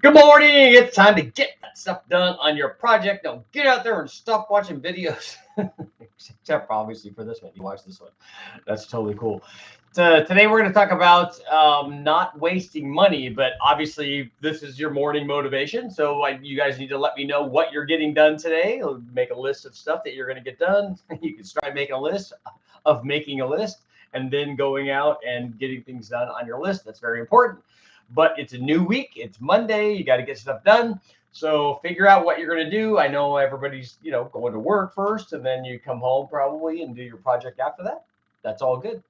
Good morning. It's time to get that stuff done on your project. Now get out there and stop watching videos. Except for obviously for this one. You watch this one. That's totally cool. Today we're going to talk about not wasting money, but obviously this is your morning motivation. So you guys need to let me know what you're getting done today. Make a list of stuff that you're going to get done. You can start making a list of making a list and then going out and getting things done on your list. That's very important. But it's a new week. It's Monday. You got to get stuff done. So figure out what you're going to do. I know everybody's, going to work first and then you come home probably and do your project after that. That's all good.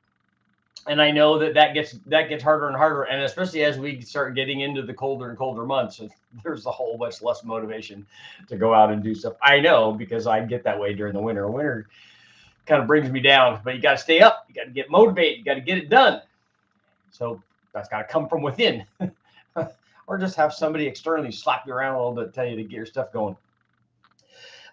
And I know that gets harder and harder, and especially as we start getting into the colder and colder months, there's a whole much less motivation to go out and do stuff. I know because I get that way during the winter. Winter kind of brings me down, but you got to stay up. You got to get motivated. You got to get it done. So that's got to come from within, or just have somebody externally slap you around a little bit, tell you to get your stuff going.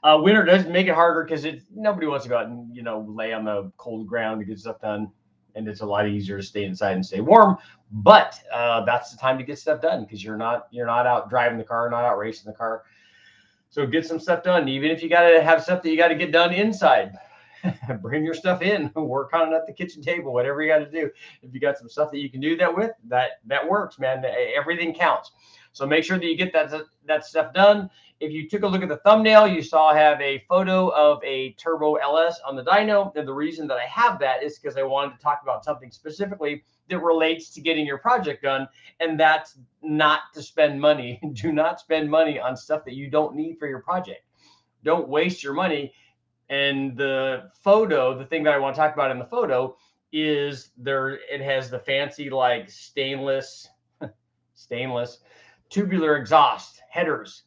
Winter does make it harder because nobody wants to go out and lay on the cold ground to get stuff done, and it's a lot easier to stay inside and stay warm. But that's the time to get stuff done because you're not out driving the car, not out racing the car. So get some stuff done, even if you got to have stuff that you got to get done inside. Bring your stuff in, work on it at the kitchen table, whatever you got to do. If you got some stuff that you can do that with, that works, man. Everything counts. So make sure that you get that stuff done. If you took a look at the thumbnail, you saw I have a photo of a Turbo LS on the dyno. And the reason that I have that is because I wanted to talk about something specifically that relates to getting your project done. And that's not to spend money. Do not spend money on stuff that you don't need for your project. Don't waste your money. And the photo, the thing that I want to talk about in the photo is it has the fancy like stainless tubular exhaust headers.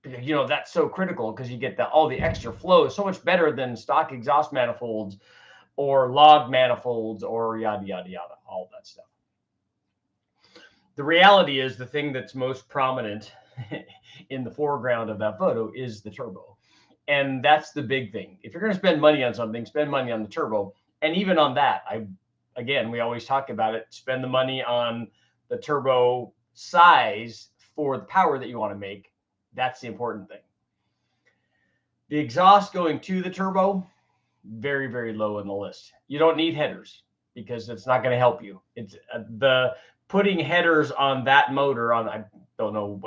That's so critical because you get all the extra flow, so much better than stock exhaust manifolds or log manifolds or yada, yada, yada, all that stuff. The reality is the thing that's most prominent in the foreground of that photo is the turbo. And that's the big thing. If you're going to spend money on something, spend money on the turbo. And even on that, we always talk about it. Spend the money on the turbo size for the power that you want to make. That's the important thing. The exhaust going to the turbo, very, very low on the list. You don't need headers because it's not going to help you. It's the putting headers on that motor on, I don't know,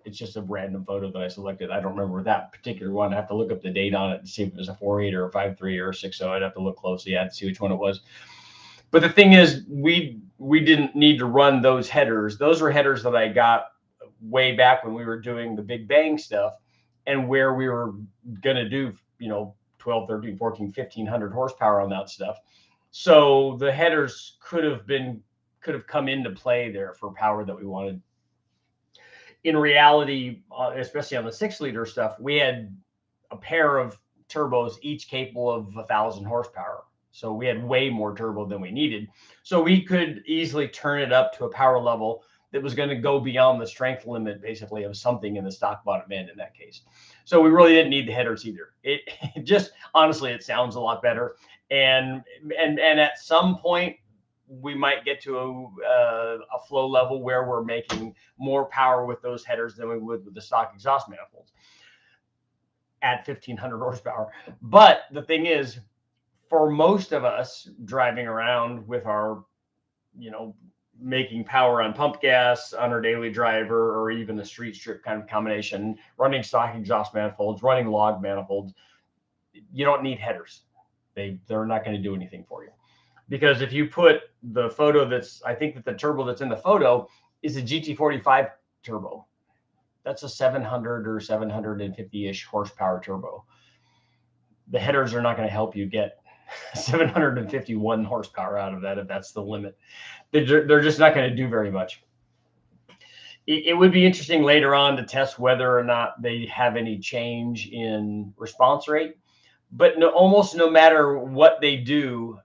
it's just a random photo that I selected. I don't remember that particular one. I have to look up the date on it to see if it was a 4.8 or a 5.3 or a 6.0. I'd have to look closely at to see which one it was. But the thing is, we didn't need to run those headers. Those were headers that I got way back when we were doing the Big Bang stuff and where we were going to do, 12, 13, 14, 1,500 horsepower on that stuff. So the headers could have come into play there for power that we wanted. In reality, especially on the 6-liter stuff, we had a pair of turbos, each capable of 1,000 horsepower. So we had way more turbo than we needed. So we could easily turn it up to a power level that was going to go beyond the strength limit, basically, of something in the stock bottom end in that case. So we really didn't need the headers either. It just, honestly, it sounds a lot better. And at some point, we might get to a flow level where we're making more power with those headers than we would with the stock exhaust manifolds at 1,500 horsepower. But the thing is, for most of us driving around with our, making power on pump gas on our daily driver or even the street strip kind of combination, running stock exhaust manifolds, running log manifolds, you don't need headers. They're not going to do anything for you. Because if you put the photo I think that the turbo that's in the photo is a GT45 turbo. That's a 700 or 750-ish horsepower turbo. The headers are not going to help you get 751 horsepower out of that if that's the limit. They're just not going to do very much. It would be interesting later on to test whether or not they have any change in response rate. But almost no matter what they do,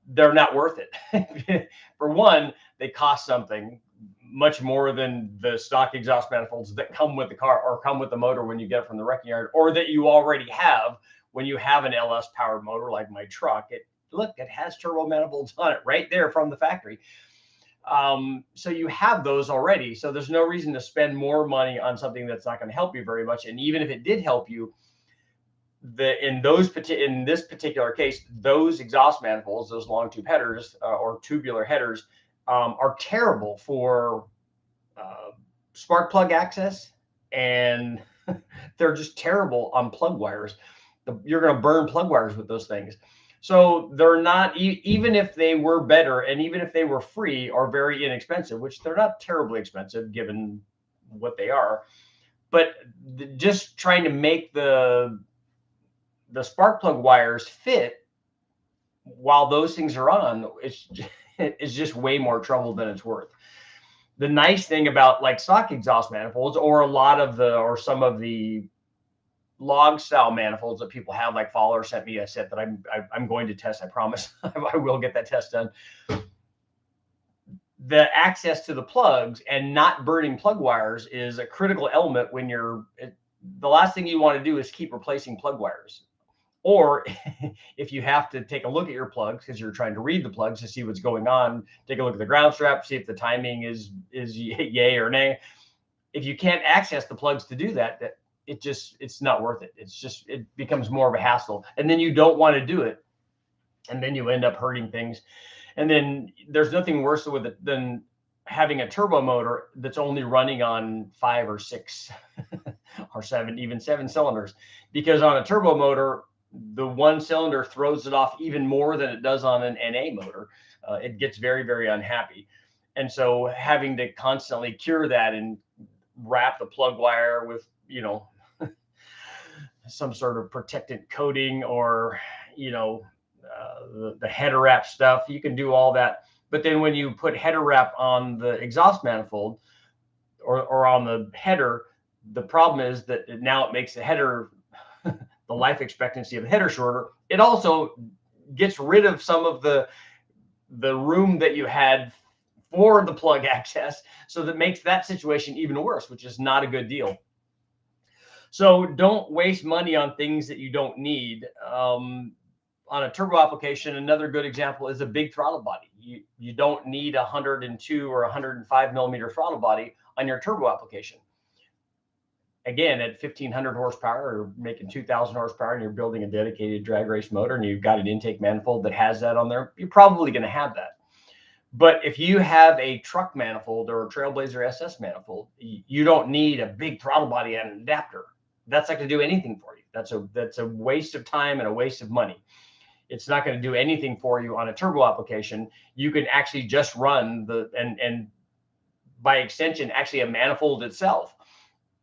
they're not worth it. For one, they cost something much more than the stock exhaust manifolds that come with the car or come with the motor when you get it from the wrecking yard, or that you already have when you have an LS powered motor like my truck. It has turbo manifolds on it right there from the factory. So you have those already. So there's no reason to spend more money on something that's not going to help you very much. And even if it did help you, in this particular case, those exhaust manifolds, those long tube headers or tubular headers, are terrible for uh, spark plug access, and they're just terrible on plug wires. You're going to burn plug wires with those things. So they're not, even if they were better and even if they were free or very inexpensive, which they're not terribly expensive given what they are, but just trying to make the spark plug wires fit while those things are on, it's just way more trouble than it's worth. The nice thing about like stock exhaust manifolds or some of the log style manifolds that people have, like Fowler sent me a set that I'm going to test. I promise I will get that test done. The access to the plugs and not burning plug wires is a critical element when the last thing you want to do is keep replacing plug wires. Or if you have to take a look at your plugs because you're trying to read the plugs to see what's going on, take a look at the ground strap, see if the timing is yay or nay. If you can't access the plugs to do that, it's not worth it. It becomes more of a hassle, and then you don't want to do it, and then you end up hurting things. And then there's nothing worse with it than having a turbo motor that's only running on 5 or 6 or 7, even 7 cylinders, because on a turbo motor, the one cylinder throws it off even more than it does on an NA motor. It gets very, very unhappy. And so having to constantly cure that and wrap the plug wire with, some sort of protectant coating or, the header wrap stuff, you can do all that. But then when you put header wrap on the exhaust manifold or on the header, the problem is that now it makes the header, the life expectancy of the header shorter. It also gets rid of some of the room that you had for the plug access. So that makes that situation even worse, which is not a good deal. So don't waste money on things that you don't need. On a turbo application, another good example is a big throttle body. You don't need 102 or 105 millimeter throttle body on your turbo application. Again, at 1,500 horsepower or making 2,000 horsepower, and you're building a dedicated drag race motor, and you've got an intake manifold that has that on there, you're probably going to have that. But if you have a truck manifold or a Trailblazer SS manifold, you don't need a big throttle body and an adapter. That's not going to do anything for you. That's a waste of time and a waste of money. It's not going to do anything for you on a turbo application. You can actually just run and by extension, actually a manifold itself,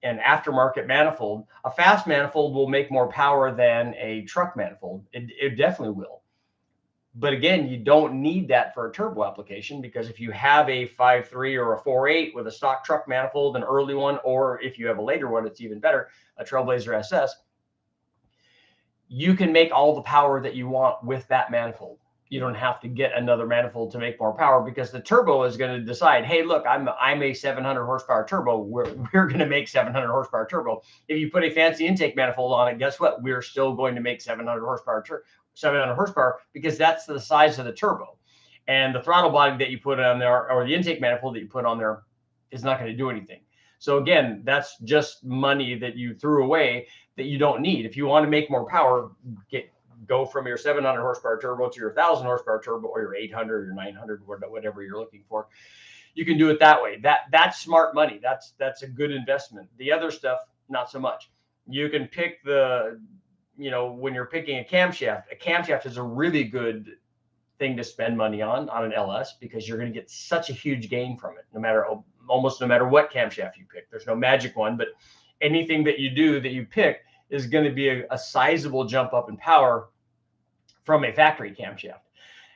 an aftermarket manifold. A fast manifold will make more power than a truck manifold. It definitely will. But again, you don't need that for a turbo application, because if you have a 5.3 or a 4.8 with a stock truck manifold, an early one, or if you have a later one, it's even better, a Trailblazer SS, you can make all the power that you want with that manifold. You don't have to get another manifold to make more power, because the turbo is going to decide, hey, look, I'm a 700 horsepower turbo. We're going to make 700 horsepower turbo. If you put a fancy intake manifold on it, guess what? We're still going to make 700 horsepower 700 horsepower, because that's the size of the turbo. And the throttle body that you put on there, or the intake manifold that you put on there, is not going to do anything. So again, that's just money that you threw away that you don't need. If you want to make more power, go from your 700 horsepower turbo to your 1,000 horsepower turbo, or your 800 or 900, whatever you're looking for. You can do it that way. That's smart money. That's a good investment. The other stuff, not so much. You can pick when you're picking a camshaft is a really good thing to spend money on an LS, because you're going to get such a huge gain from it, almost no matter what camshaft you pick. There's no magic one, but anything that you pick is going to be a sizable jump up in power from a factory camshaft.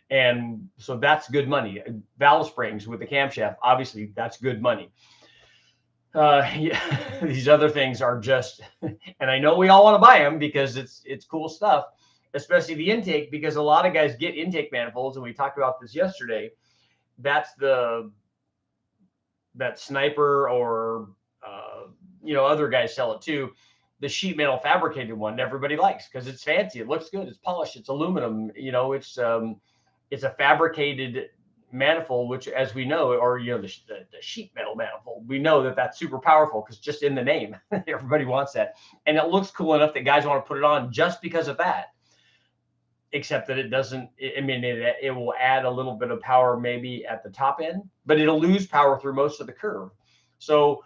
And so that's good money. Valve springs with the camshaft, obviously that's good money. These other things are just, and I know we all want to buy them because it's cool stuff, especially the intake, because a lot of guys get intake manifolds, and we talked about this yesterday. That's that Sniper or other guys sell it too. The sheet metal fabricated one everybody likes because it's fancy, it looks good, it's polished, it's aluminum. It's a fabricated manifold, which, as we know, or the sheet metal manifold, we know that that's super powerful because just in the name, everybody wants that, and it looks cool enough that guys want to put it on just because of that. Except that it doesn't. I mean, it will add a little bit of power maybe at the top end, but it'll lose power through most of the curve. So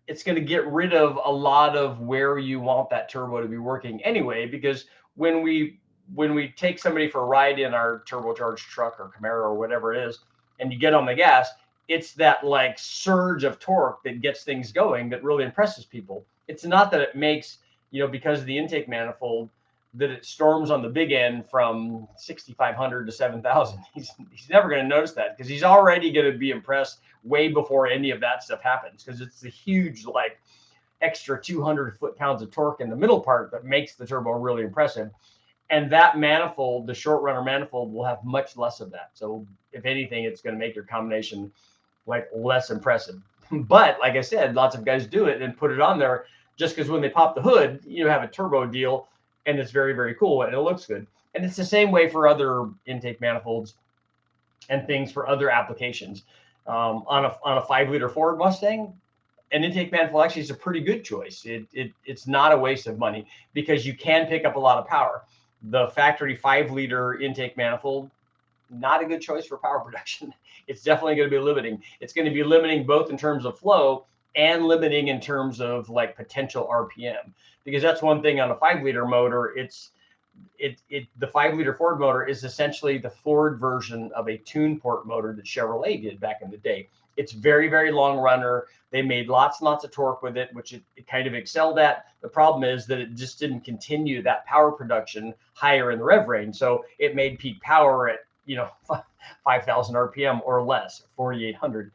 it's going to get rid of a lot of where you want that turbo to be working anyway, because when we take somebody for a ride in our turbocharged truck or Camaro or whatever it is, and you get on the gas, it's that like surge of torque that gets things going that really impresses people. It's not that it makes, because of the intake manifold, that it storms on the big end from 6,500 to 7,000. He's never going to notice that because he's already going to be impressed way before any of that stuff happens, because it's the huge like extra 200 foot-pounds of torque in the middle part that makes the turbo really impressive. And that manifold, the short runner manifold, will have much less of that. So if anything, it's going to make your combination like less impressive. But like I said, lots of guys do it and put it on there just because when they pop the hood, you have a turbo deal. And it's very, very cool, and it looks good. And it's the same way for other intake manifolds and things for other applications. On a 5-liter Ford Mustang, an intake manifold actually is a pretty good choice. It's not a waste of money because you can pick up a lot of power. The factory 5-liter intake manifold, not a good choice for power production. It's definitely going to be limiting. It's going to be limiting both in terms of flow and limiting in terms of like potential RPM, because that's one thing on a 5-liter motor. The 5-liter Ford motor is essentially the Ford version of a tune port motor that Chevrolet did back in the day. It's very, very long runner. They made lots and lots of torque with it, which it kind of excelled at. The problem is that it just didn't continue that power production higher in the rev range. So it made peak power at 5,000 RPM or less, 4,800.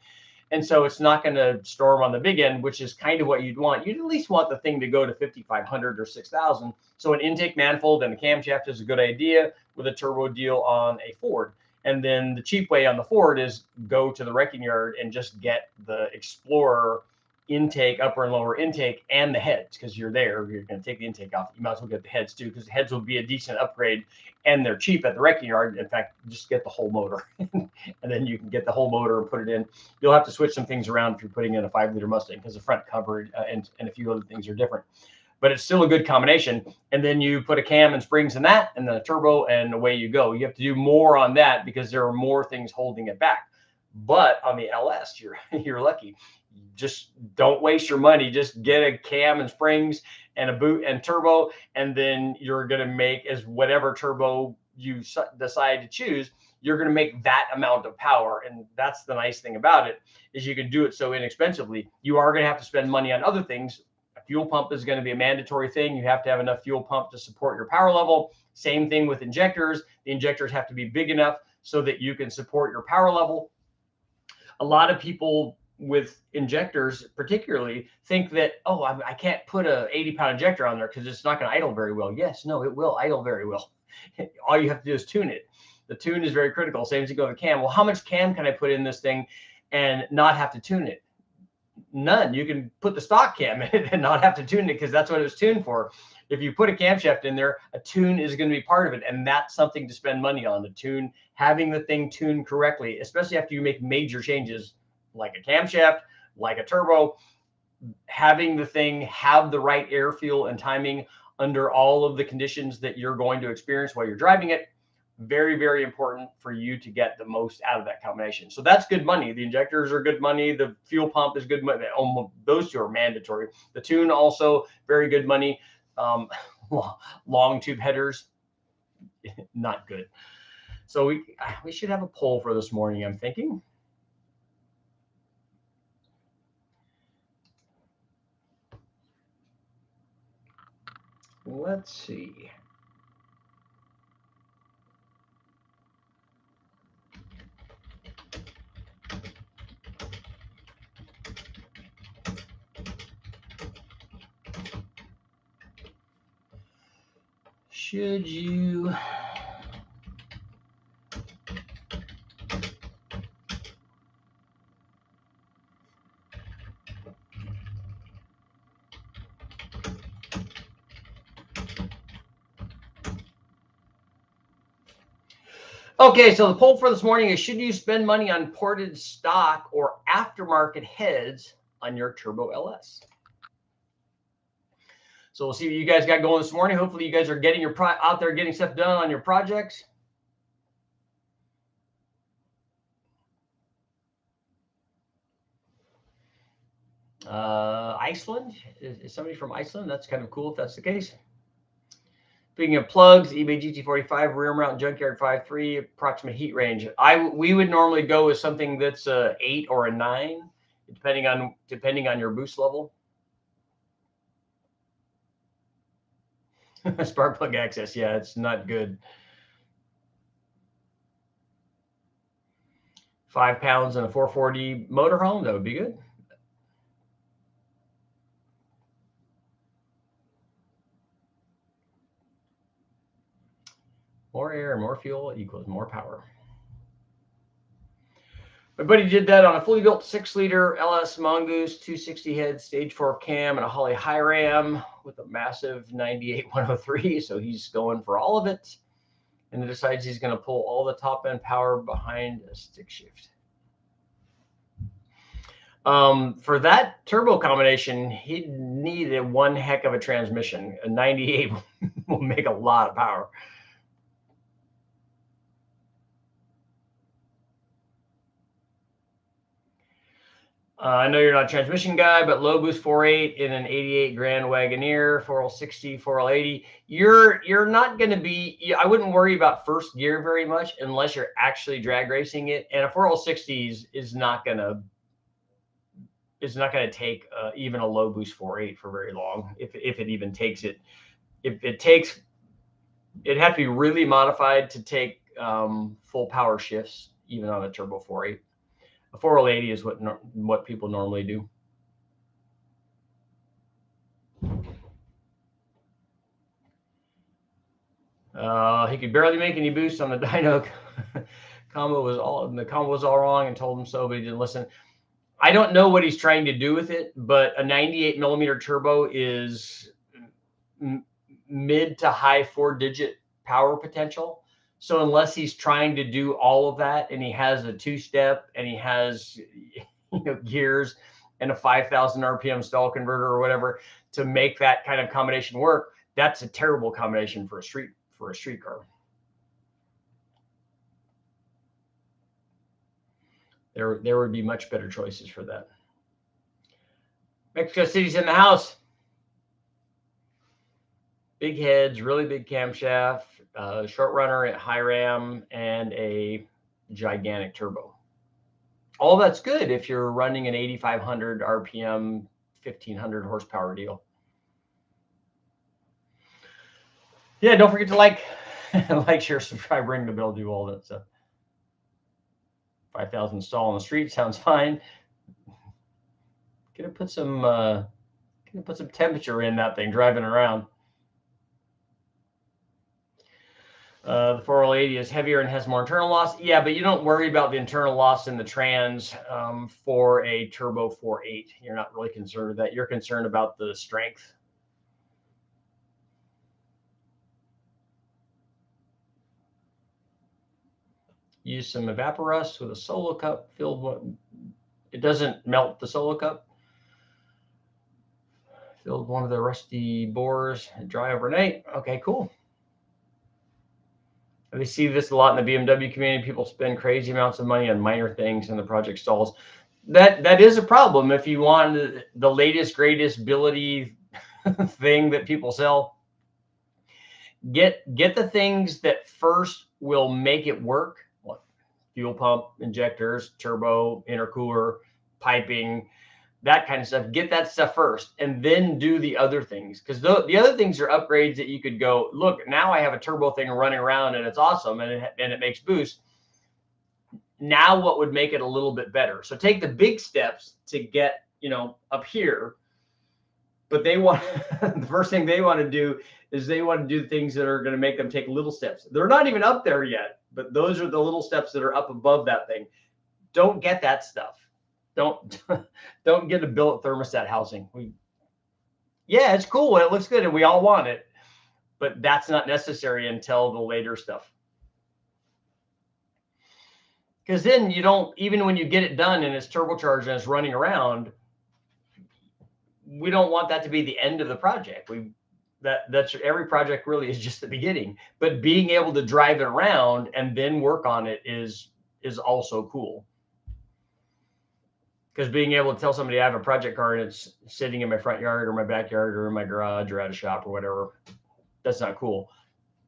And so it's not going to storm on the big end, which is kind of what you'd want. You'd at least want the thing to go to 5,500 or 6,000. So an intake manifold and a camshaft is a good idea with a turbo deal on a Ford. And then the cheap way on the Ford is go to the wrecking yard and just get the Explorer intake, upper and lower intake, and the heads, because you're there. You're going to take the intake off. You might as well get the heads too, because the heads will be a decent upgrade, and they're cheap at the wrecking yard. In fact, just get the whole motor, and then you can get the whole motor and put it in. You'll have to switch some things around if you're putting in a 5-liter Mustang, because the front cover and a few other things are different. But it's still a good combination. And then you put a cam and springs in that, and then a turbo, and away you go. You have to do more on that because there are more things holding it back. But on the LS, you're lucky. Just don't waste your money. Just get a cam and springs and a boot and turbo, and then you're going to make, as whatever turbo you decide to choose, you're going to make that amount of power. And that's the nice thing about it, is you can do it so inexpensively. You are going to have to spend money on other things. A fuel pump is going to be a mandatory thing. You have to have enough fuel pump to support your power level. Same thing with injectors. The injectors have to be big enough so that you can support your power level. A lot of people with injectors particularly think that, oh, I can't put a 80-pound injector on there because it's not going to idle very well. Yes, no, it will idle very well. All you have to do is tune it. The tune is very critical. Same as you go with the cam. Well, how much cam can I put in this thing and not have to tune it? None. You can put the stock cam in it and not have to tune it, because that's what it was tuned for. If you put a camshaft in there, a tune is going to be part of it, and that's something to spend money on. The tune, having the thing tuned correctly, especially after you make major changes like a camshaft, like a turbo, having the thing have the right air, fuel, and timing under all of the conditions that you're going to experience while you're driving it. Very, very important for you to get the most out of that combination. So that's good money. The injectors are good money. The fuel pump is good money. Those two are mandatory. The tune also very good money. Long tube headers, not good. So we should have a poll for this morning, I'm thinking. Let's see. Should you Okay, so the poll for this morning is: should you spend money on ported stock or aftermarket heads on your Turbo LS? So we'll see what you guys got going this morning. Hopefully, you guys are getting your out there getting stuff done on your projects. Iceland is somebody from Iceland. That's kind of cool if that's the case. Speaking of plugs, eBay GT45 rear mount junkyard 5.3 approximate heat range. We would normally go with something that's a 8 or a 9, depending on your boost level. Spark plug access, yeah, it's not good. 5 pounds in a 440 motorhome, that would be good. More air and more fuel equals more power. My buddy did that on a fully built 6-liter LS Mongoose 260 head stage 4 cam and a Holley high ram with a massive 98 103. So he's going for all of it, and then decides he's going to pull all the top end power behind a stick shift. For that turbo combination, he needed one heck of a transmission. A 98 will make a lot of power. I know you're not a transmission guy, but low boost 4.8 in an 88 Grand Wagoneer, 4L60, 4L80. You're not going to be. I wouldn't worry about first gear very much unless you're actually drag racing it. And a 4L60 is not going to take even a low boost 4.8 for very long, if it even takes it. If it takes, it'd have to be really modified to take full power shifts, even on a turbo 4.8. A 4L80 is what people normally do. He could barely make any boost on the dyno. The combo was all wrong, and told him so, but he didn't listen. I don't know what he's trying to do with it, but a 98 millimeter turbo is mid to high 4-digit power potential. So unless he's trying to do all of that, and he has a 2-step, and he has gears and a 5,000 RPM stall converter or whatever to make that kind of combination work, that's a terrible combination for a street car. There would be much better choices for that. Mexico City's in the house. Big heads, really big camshaft, short runner at high ram, and a gigantic turbo. All that's good if you're running an 8,500 RPM, 1,500 horsepower deal. Yeah, don't forget to like, share, subscribe, ring the bell, do all that stuff. 5,000 stall on the street sounds fine. Gonna put some temperature in that thing driving around. The 4L80 is heavier and has more internal loss. Yeah, but you don't worry about the internal loss in the trans for a turbo 4.8. You're not really concerned with that. You're concerned about the strength. Use some evaporust with a solo cup filled. It doesn't melt the solo cup. Filled one of the rusty bores, dry overnight. Okay, cool. We see this a lot in the BMW community. People spend crazy amounts of money on minor things and the project stalls. That is a problem if you want the latest, greatest ability thing that people sell. Get the things that first will make it work, like fuel pump, injectors, turbo, intercooler, piping, that kind of stuff. Get that stuff first, and then do the other things, because the other things are upgrades that you could go, look, now I have a turbo thing running around and it's awesome, and it makes boost. Now what would make it a little bit better? So take the big steps to get up here, but they want the first thing they want to do is they want to do things that are going to make them take little steps. They're not even up there yet, but those are the little steps that are up above that thing. Don't get that stuff. Don't get a billet thermostat housing. Yeah, it's cool and it looks good and we all want it, but that's not necessary until the later stuff. Because then you don't, even when you get it done and it's turbocharged and it's running around, we don't want that to be the end of the project. That's every project really is just the beginning. But being able to drive it around and then work on it is also cool. Because being able to tell somebody I have a project car and it's sitting in my front yard or my backyard or in my garage or at a shop or whatever, that's not cool.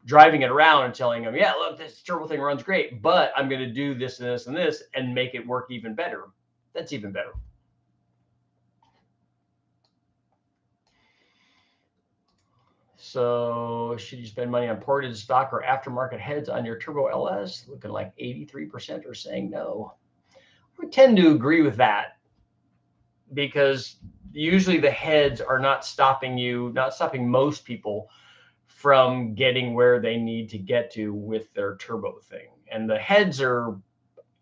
Driving it around and telling them, yeah, look, this turbo thing runs great, but I'm going to do this and this and this and make it work even better. That's even better. So should you spend money on ported stock or aftermarket heads on your Turbo LS? Looking like 83% are saying no. I tend to agree with that because usually the heads are not stopping most people from getting where they need to get to with their turbo thing. And the heads are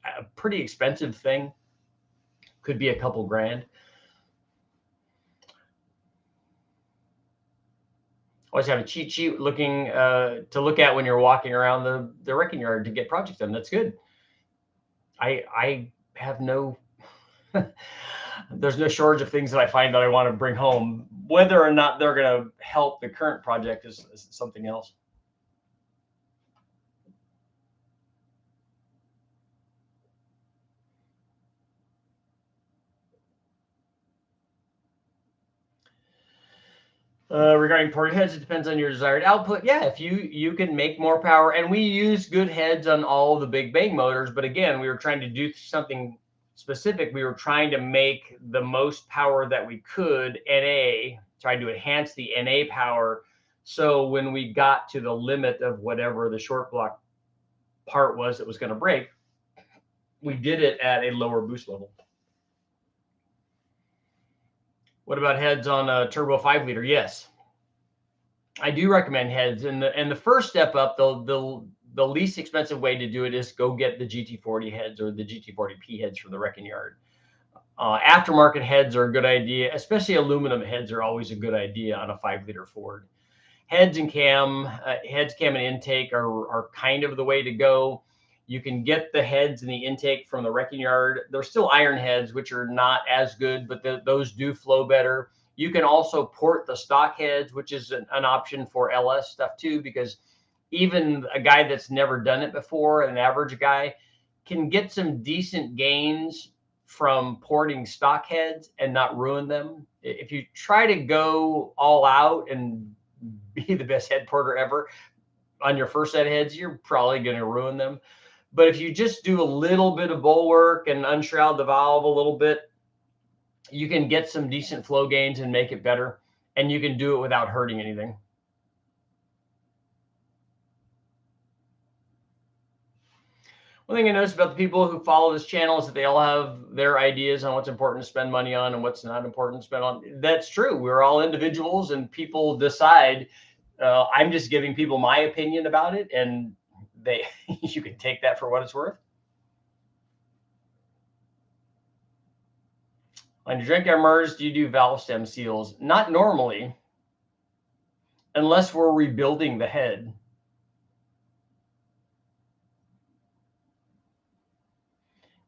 a pretty expensive thing. Could be a couple grand. Always have a cheat sheet looking to look at when you're walking around the wrecking yard to get projects done. That's good. I have no there's no shortage of things that I find that I want to bring home. Whether or not they're going to help the current project is something else. Regarding ported heads, it depends on your desired output. Yeah, if you can make more power, and we use good heads on all of the big bang motors, but again, we were trying to do something specific. We were trying to make the most power that we could, NA, trying to enhance the NA power. So when we got to the limit of whatever the short block part was that was going to break, we did it at a lower boost level. What about heads on a turbo 5-liter? Yes, I do recommend heads. And the first step up, the least expensive way to do it is go get the GT40 heads or the GT40P heads from the wrecking yard. Aftermarket heads are a good idea, especially aluminum heads are always a good idea on a 5-liter Ford. Heads, cam, and intake are kind of the way to go. You can get the heads and the intake from the wrecking yard. They're still iron heads, which are not as good, but those do flow better. You can also port the stock heads, which is an option for LS stuff too, because even a guy that's never done it before, an average guy, can get some decent gains from porting stock heads and not ruin them. If you try to go all out and be the best head porter ever on your first set of heads, you're probably going to ruin them. But if you just do a little bit of bulwark and unshroud the valve a little bit, you can get some decent flow gains and make it better. And you can do it without hurting anything. One thing I noticed about the people who follow this channel is that they all have their ideas on what's important to spend money on and what's not important to spend on. That's true. We're all individuals and people decide. I'm just giving people my opinion about it, and you can take that for what it's worth. On your junkyard motors, do you do valve stem seals? Not normally, unless we're rebuilding the head.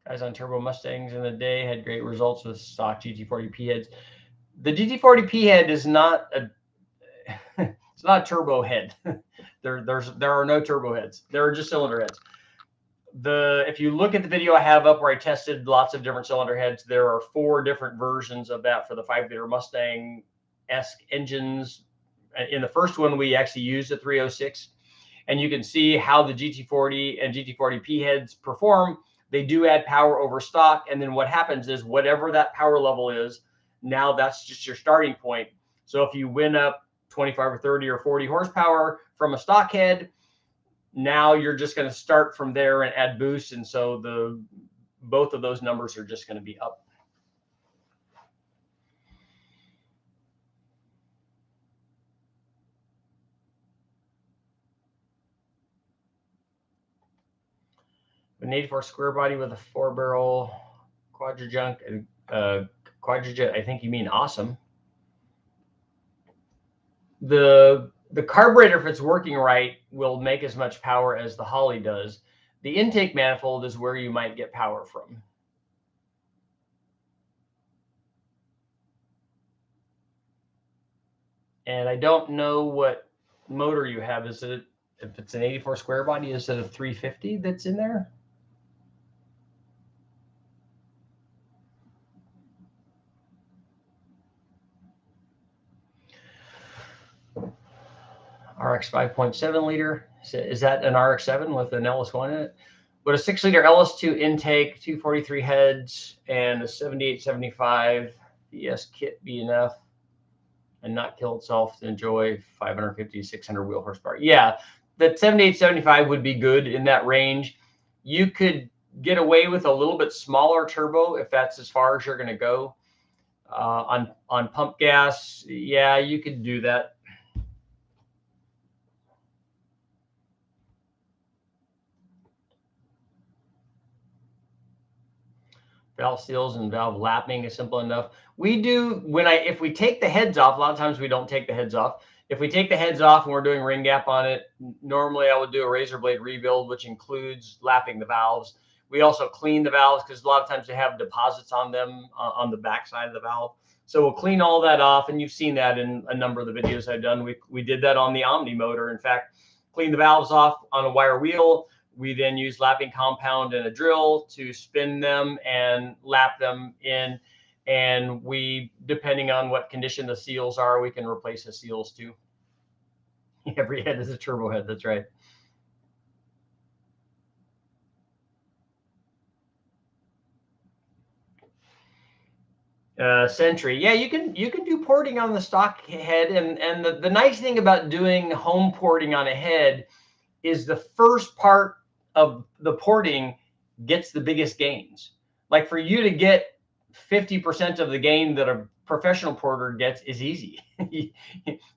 Guys on turbo Mustangs in the day had great results with stock GT40P heads. The GT40P head is not a it's not a turbo head. there are no turbo heads. There are just cylinder heads. If you look at the video I have up where I tested lots of different cylinder heads, there are 4 different versions of that for the 5-liter Mustang-esque engines. In the first one, we actually used a 306, and you can see how the GT40 and GT40P heads perform. They do add power over stock, and then what happens is whatever that power level is, now that's just your starting point. So if you win up 25 or 30 or 40 horsepower from a stock head, now you're just going to start from there and add boost. And so both of those numbers are just going to be up. An 84 square body with a 4-barrel quadra-junk, quadra-jet, I think you mean awesome. The carburetor, if it's working right, will make as much power as the Holly does. The intake manifold is where you might get power from. And I don't know what motor you have. Is it, if it's an 84 square body, is it a 350 that's in there? RX 5.7 liter. Is that an RX-7 with an LS1 in it? But a 6-liter LS2 intake, 243 heads, and a 7875 ES kit be enough and not kill itself to enjoy 550, 600 wheel horsepower? Yeah, the 7875 would be good in that range. You could get away with a little bit smaller turbo if that's as far as you're going to go. On pump gas, yeah, you could do that. Valve seals and valve lapping is simple enough. We do, if we take the heads off, a lot of times we don't take the heads off. If we take the heads off and we're doing ring gap on it, normally I would do a razor blade rebuild, which includes lapping the valves. We also clean the valves because a lot of times they have deposits on them on the back side of the valve. So we'll clean all that off, and you've seen that in a number of the videos I've done. We did that on the Omni motor. In fact, clean the valves off on a wire wheel. We then use lapping compound and a drill to spin them and lap them in. And we, depending on what condition the seals are, we can replace the seals too. Every head is a turbo head. That's right. Sentry. Yeah, you can do porting on the stock head. And the nice thing about doing home porting on a head is the first part of the porting gets the biggest gains. Like for you to get 50% of the gain that a professional porter gets is easy.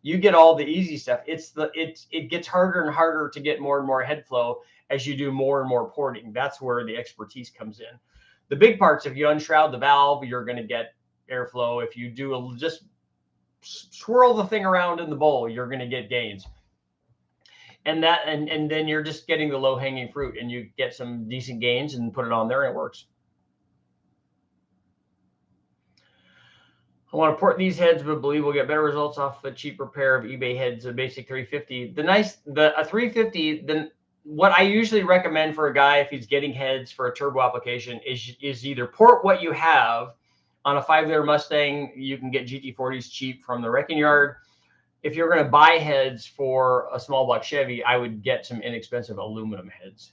You get all the easy stuff. It gets harder and harder to get more and more head flow as you do more and more porting. That's where the expertise comes in. The big parts, if you unshroud the valve, you're going to get airflow. If you do just swirl the thing around in the bowl, you're going to get gains. And then you're just getting the low hanging fruit, and you get some decent gains and put it on there and it works. I want to port these heads, but believe we'll get better results off a cheap repair of eBay heads, a basic 350. A 350, then what I usually recommend for a guy if he's getting heads for a turbo application is either port what you have. On a 5-liter Mustang, you can get GT40s cheap from the wrecking yard. If you're going to buy heads for a small block Chevy, I would get some inexpensive aluminum heads.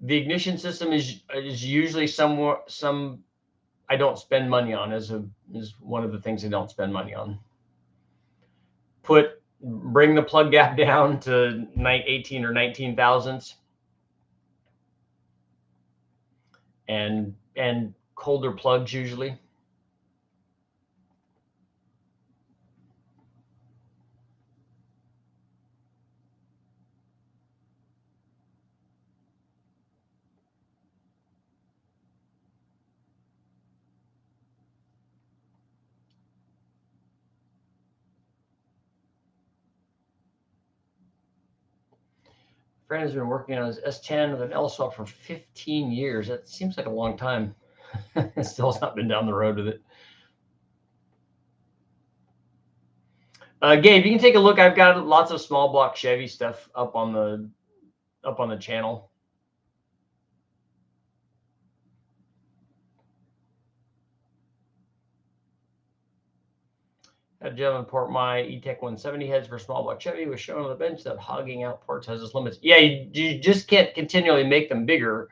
The ignition system is usually some I don't spend money on is one of the things I don't spend money on. Bring the plug gap down to 18 or 19 thousandths. And colder plugs usually. Friend has been working on his S10 with an L swap for 15 years. That seems like a long time. Still has not been down the road with it. Gabe, you can take a look. I've got lots of small block Chevy stuff up on the channel. Had a gentleman port my E-Tech 170 heads for small block Chevy was shown on the bench that hogging out ports has its limits. Yeah, you just can't continually make them bigger.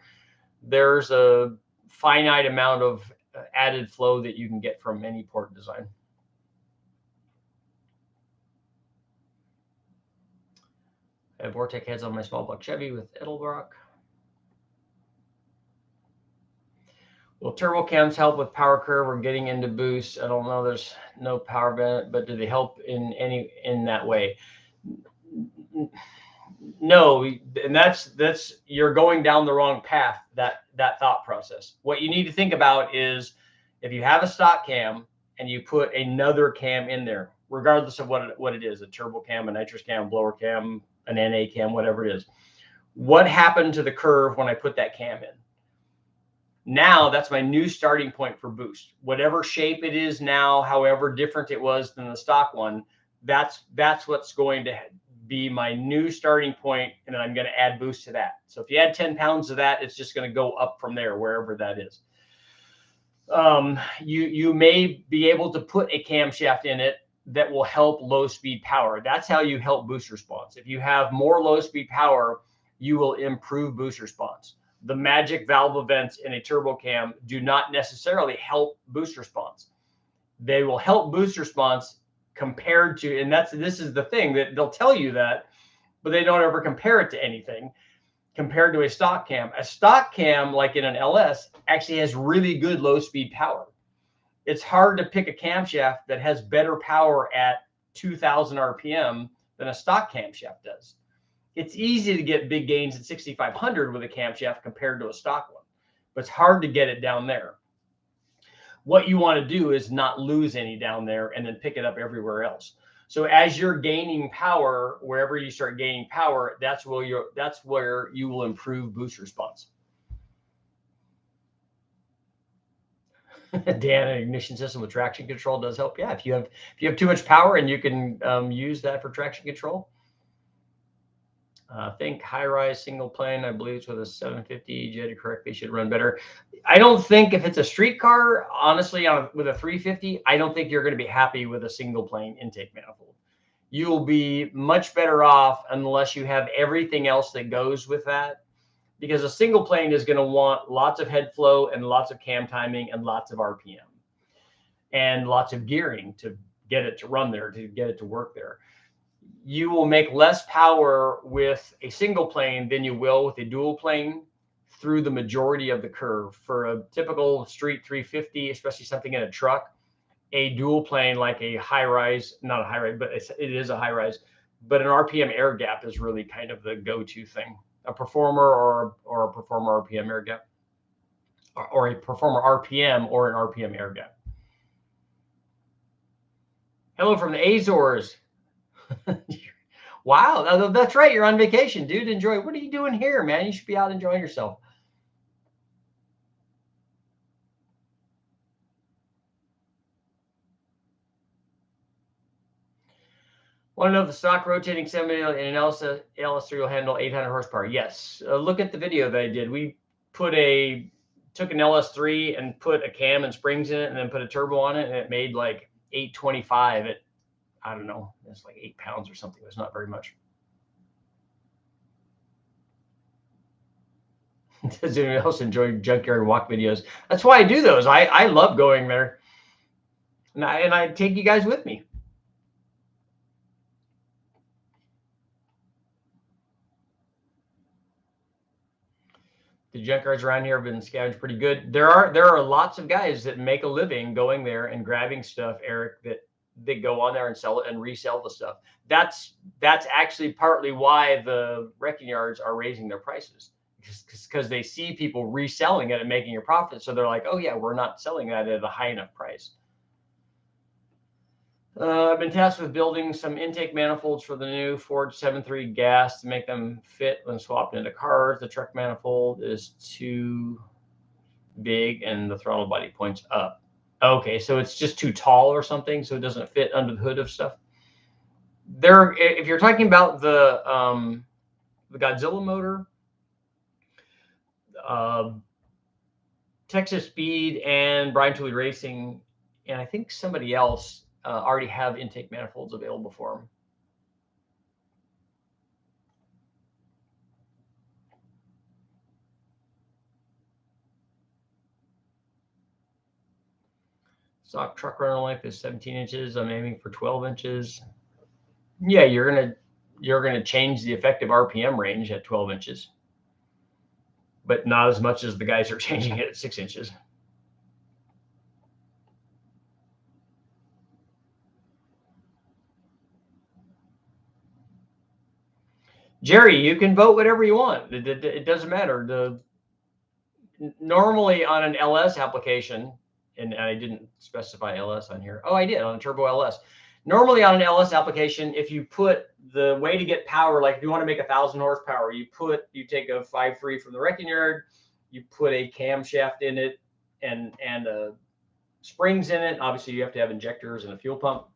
There's a finite amount of added flow that you can get from any port design. I have Vortec heads on my small block Chevy with Edelbrock. Will turbo cams help with power curve or getting into boost? I don't know. There's no power benefit, but do they help in that way? No, and that's you're going down the wrong path. That thought process. What you need to think about is if you have a stock cam and you put another cam in there, regardless of what it is, a turbo cam, a nitrous cam, blower cam, an NA cam, whatever it is. What happened to the curve when I put that cam in? Now that's my new starting point for boost. Whatever shape it is now, however different it was than the stock one, that's what's going to be my new starting point, and then I'm going to add boost to that. So if you add 10 pounds of that, it's just going to go up from there, wherever that is. You may be able to put a camshaft in it that will help low speed power. That's how you help boost response. If you have more low speed power, you will improve boost response. The magic valve events in a turbo cam do not necessarily help boost response. They will help boost response compared to, and this is the thing, that they'll tell you that, but they don't ever compare it to anything compared to a stock cam. A stock cam, like in an LS, actually has really good low speed power. It's hard to pick a camshaft that has better power at 2000 RPM than a stock camshaft does. It's easy to get big gains at 6,500 with a camshaft compared to a stock one, but it's hard to get it down there. What you want to do is not lose any down there and then pick it up everywhere else. So as you're gaining power, wherever you start gaining power, that's where you will improve boost response. Dan, an ignition system with traction control does help. Yeah, if you have too much power and you can use that for traction control. Think high-rise single plane, I believe it's with a 750 jetted correctly, should run better. I don't think if it's a street car, honestly, with a 350, I don't think you're going to be happy with a single plane intake manifold. You'll be much better off unless you have everything else that goes with that, because a single plane is going to want lots of head flow and lots of cam timing and lots of RPM and lots of gearing to get it to run there, to get it to work there. You will make less power with a single plane than you will with a dual plane through the majority of the curve. For a typical street 350, especially something in a truck, a dual plane like a high rise, not a high rise, but it is a high rise, but an RPM air gap is really kind of the go-to thing. A performer or a performer RPM air gap, or a performer RPM or an RPM air gap. Hello from the Azores. Wow, that's right. You're on vacation, dude. Enjoy. What are you doing here, man? You should be out enjoying yourself. Want to know if the stock rotating 7 in an LS3 will handle 800 horsepower? Yes. Look at the video that I did. We took an LS3 and put a cam and springs in it, and then put a turbo on it, and it made like 825 at, I don't know, it's like 8 pounds or something. It's not very much. Does anyone else enjoy junkyard walk videos? That's why I do those. I love going there, and I take you guys with me. The junkyards around here have been scavenged pretty good. There are lots of guys that make a living going there and grabbing stuff, Eric, that go on there and sell it and resell the stuff. That's actually partly why the wrecking yards are raising their prices, because they see people reselling it and making a profit. So they're like, oh yeah, we're not selling that at a high enough price. I've been tasked with building some intake manifolds for the new Ford 7.3 gas to make them fit when swapped into cars. The truck manifold is too big and the throttle body points up. Okay, so it's just too tall or something, so it doesn't fit under the hood of stuff. If you're talking about the Godzilla motor, Texas Speed and Brian Tooley Racing, and I think somebody else already have intake manifolds available for them. Stock truck runner length is 17 inches. I'm aiming for 12 inches. Yeah, you're gonna change the effective RPM range at 12 inches, but not as much as the guys are changing it at 6 inches. Jerry, you can vote whatever you want. It doesn't matter. Normally on an LS application, and I didn't specify LS on here. Oh, I did on a turbo LS. Normally on an LS application, if you put the way to get power, like if you want to make 1,000 horsepower, you take a 5.3 from the wrecking yard, you put a camshaft in it and springs in it. Obviously, you have to have injectors and a fuel pump.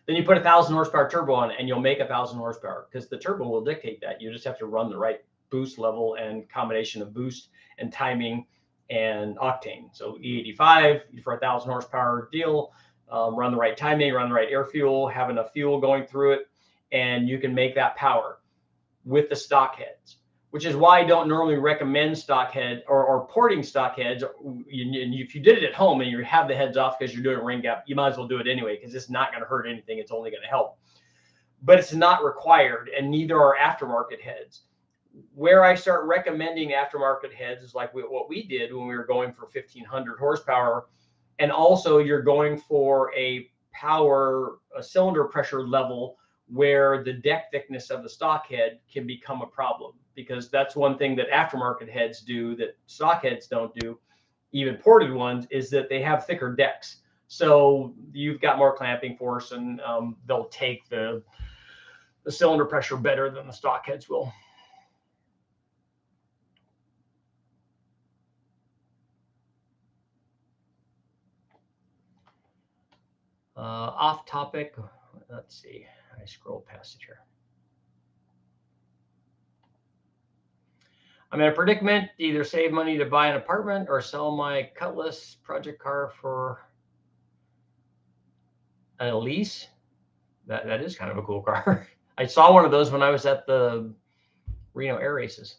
Then you put 1,000 horsepower turbo on, and you'll make 1,000 horsepower because the turbo will dictate that. You just have to run the right boost level and combination of boost and timing and octane. So E85 for 1,000 horsepower deal, run the right timing, run the right air fuel, have enough fuel going through it, and you can make that power with the stock heads, which is why I don't normally recommend stock head or porting stock heads. And if you did it at home and you have the heads off because you're doing ring gap, you might as well do it anyway because it's not going to hurt anything. It's only going to help. But it's not required, and neither are aftermarket heads. Where I start recommending aftermarket heads is like what we did when we were going for 1,500 horsepower. And also you're going for a cylinder pressure level where the deck thickness of the stock head can become a problem, because that's one thing that aftermarket heads do that stock heads don't do, even ported ones, is that they have thicker decks. So you've got more clamping force, and they'll take the cylinder pressure better than the stock heads will. Off topic. Let's see. I scroll past it here. I'm in a predicament to either save money to buy an apartment or sell my Cutlass project car for a lease. That is kind of a cool car. I saw one of those when I was at the Reno Air Races.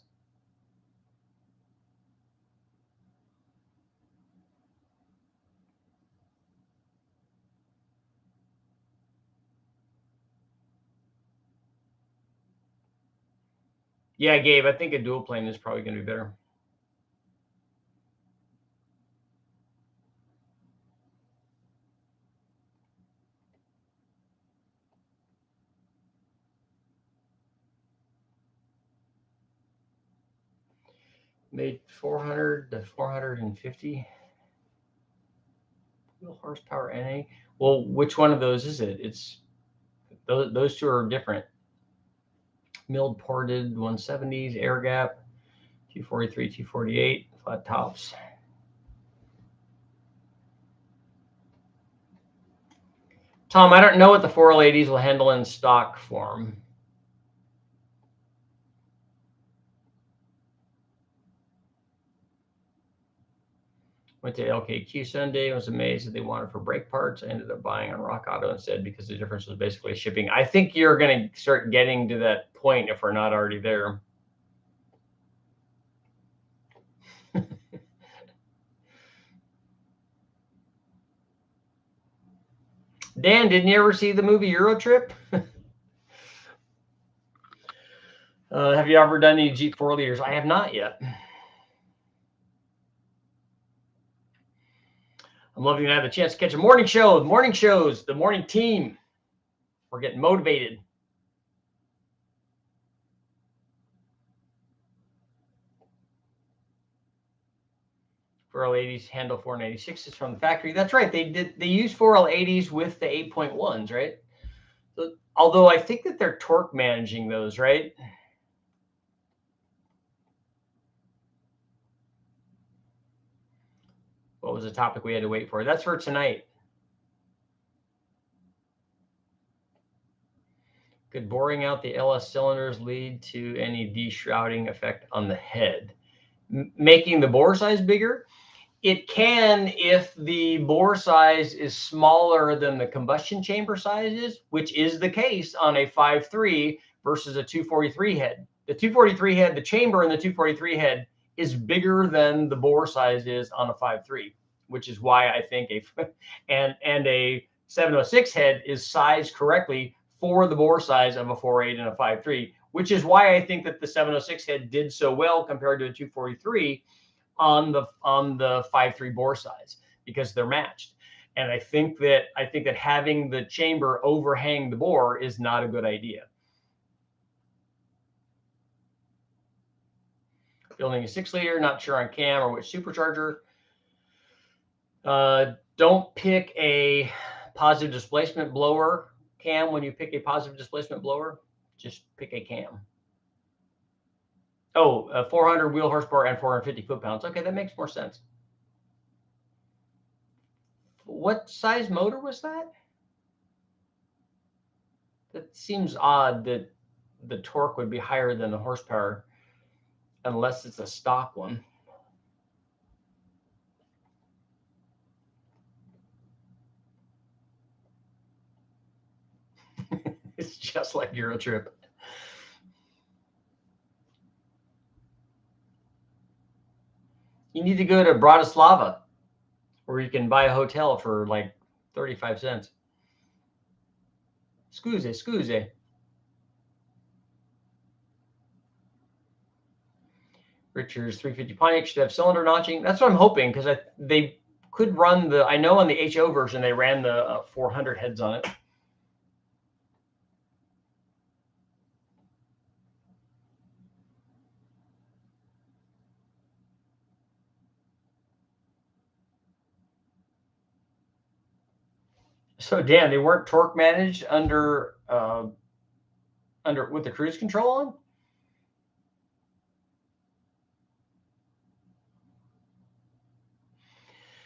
Yeah, Gabe, I think a dual plane is probably going to be better. Made 400 to 450 horsepower NA. Well, which one of those is it? It's those two are different. Milled ported 170s, air gap, 243, 248, flat tops. Tom, I don't know what the 4L80s will handle in stock form. Went to LKQ Sunday. I was amazed that they wanted for brake parts. I ended up buying on Rock Auto instead because the difference was basically shipping. I think you're going to start getting to that point if we're not already there. Dan, didn't you ever see the movie Euro Trip? Have you ever done any Jeep 4 liters? I have not yet. I'm loving to have the chance to catch a morning show. The morning shows, the morning team. We're getting motivated. For L80s handle 496s from the factory. That's right. They use 4L80s with the 8.1s, right? So, although I think that they're torque managing those, right? What was the topic we had to wait for? That's for tonight. Could boring out the LS cylinders lead to any deshrouding effect on the head? Making the bore size bigger? It can if the bore size is smaller than the combustion chamber size is, which is the case on a 5.3 versus a 243 head. The 243 head, the chamber in the 243 head is bigger than the bore size is on a 5.3, which is why I think a 706 head is sized correctly for the bore size of a 4.8 and a 5.3, which is why I think that the 706 head did so well compared to a 243 on the 5.3 bore size, because they're matched. And I think that having the chamber overhang the bore is not a good idea. Building a 6 liter, not sure on cam or which supercharger. Don't pick a positive displacement blower cam when you pick a positive displacement blower. Just pick a cam. Oh, 400 wheel horsepower and 450 foot-pounds. Okay, that makes more sense. What size motor was that? That seems odd that the torque would be higher than the horsepower unless it's a stock one. It's just like Euro Trip. You need to go to Bratislava, where you can buy a hotel for like 35 cents. Scusi. Richard's 350 Pontiac should have cylinder notching. That's what I'm hoping, because they could run the, I know on the HO version they ran the 400 heads on it. So Dan, they weren't torque managed under with the cruise control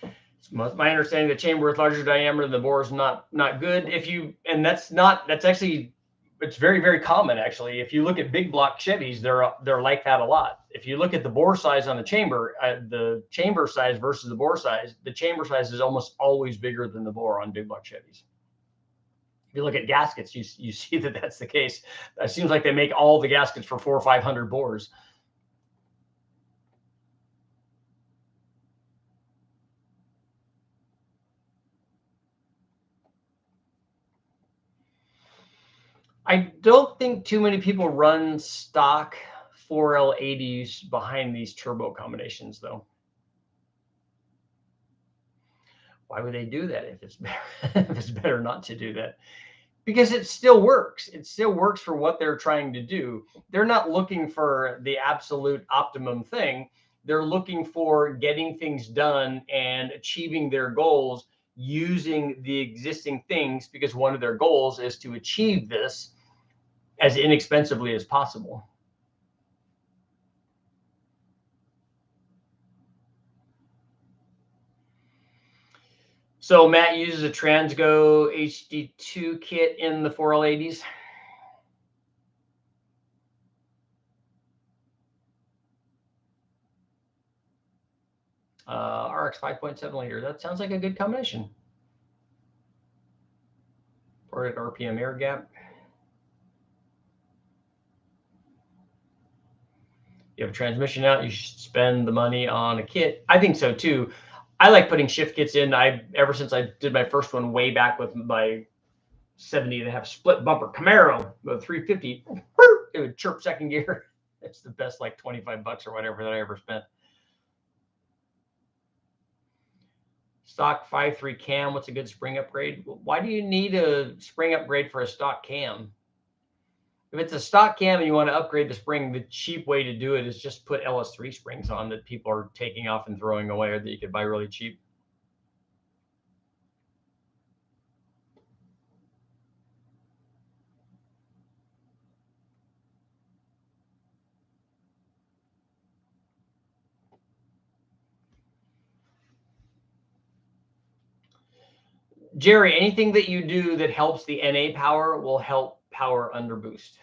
on? It's my understanding the chamber with larger diameter than the bore is not good. If you, and that's actually, it's very, very common actually. If you look at big block Chevys, they're like that a lot. If you look at the bore size on the chamber size versus the bore size is almost always bigger than the bore on big block Chevys. If you look at gaskets, you see that that's the case. It seems like they make all the gaskets for 400 or 500 bores. I don't think too many people run stock 4L80s behind these turbo combinations, though. Why would they do that if it's better, if it's better not to do that? Because it still works. It still works for what they're trying to do. They're not looking for the absolute optimum thing. They're looking for getting things done and achieving their goals using the existing things, because one of their goals is to achieve this as inexpensively as possible. So Matt uses a Transgo HD2 kit in the 4L80s. RX 5.7 liter. That sounds like a good combination. Ported RPM air gap. You have a transmission out, you should spend the money on a kit. I think so too. I like putting shift kits in. Ever since I did my first one way back with my 70.5 split bumper Camaro with 350, it would chirp second gear. It's the best, like $25 or whatever that I ever spent. Stock 5.3 cam, what's a good spring upgrade? Why do you need a spring upgrade for a stock cam? If it's a stock cam and you want to upgrade the spring, the cheap way to do it is just put LS3 springs on that people are taking off and throwing away, or that you could buy really cheap. Jerry, anything that you do that helps the NA power will help power under boost.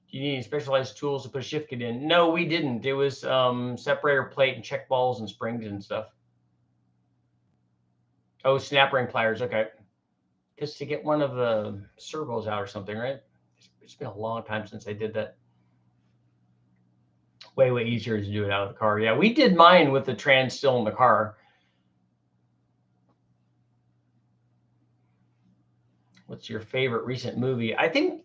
Do you need any specialized tools to put a shift kit in? No, we didn't. It was separator plate and check balls and springs and stuff. Oh, snap ring pliers. Okay. Just to get one of the servos out or something, right? It's been a long time since I did that. Way easier to do it out of the car. Yeah, we did mine with the trans still in the car. What's your favorite recent movie? I think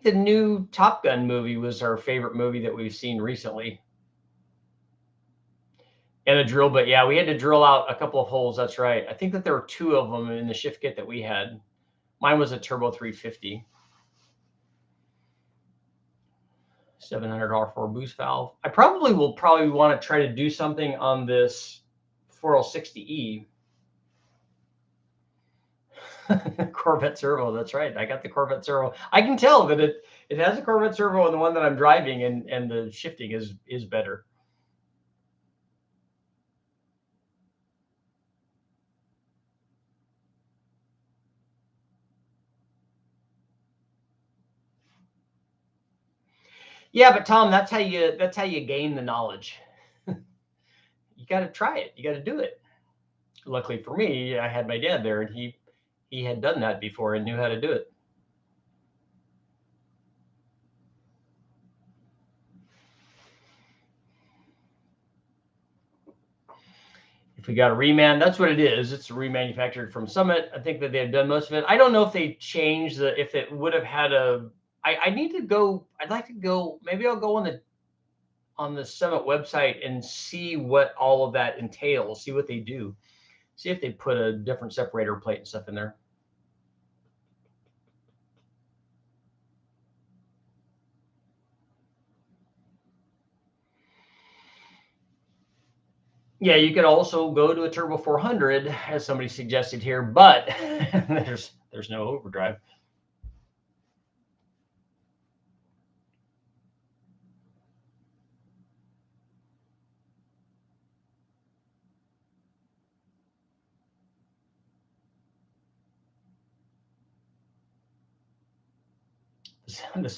the new Top Gun movie was our favorite movie that we've seen recently. And a drill bit. Yeah, we had to drill out a couple of holes. That's right. I think that there were 2 of them in the shift kit that we had. Mine was a Turbo 350. $700 for a boost valve. I probably will want to try to do something on this 4060E. Corvette servo. That's right. I got the Corvette servo. I can tell that it has a Corvette servo, and the one that I'm driving, and the shifting is better. Yeah, but Tom, that's how you gain the knowledge. You got to try it. You got to do it. Luckily for me, I had my dad there, and he had done that before and knew how to do it. If we got a reman, that's what it is. It's remanufactured from Summit. I think that they've done most of it. I don't know if they changed if it would have had a. I need to go. I'd like to go. Maybe I'll go on the Summit website and see what all of that entails. See what they do. See if they put a different separator plate and stuff in there. Yeah, you could also go to a Turbo 400, as somebody suggested here, but there's no overdrive. The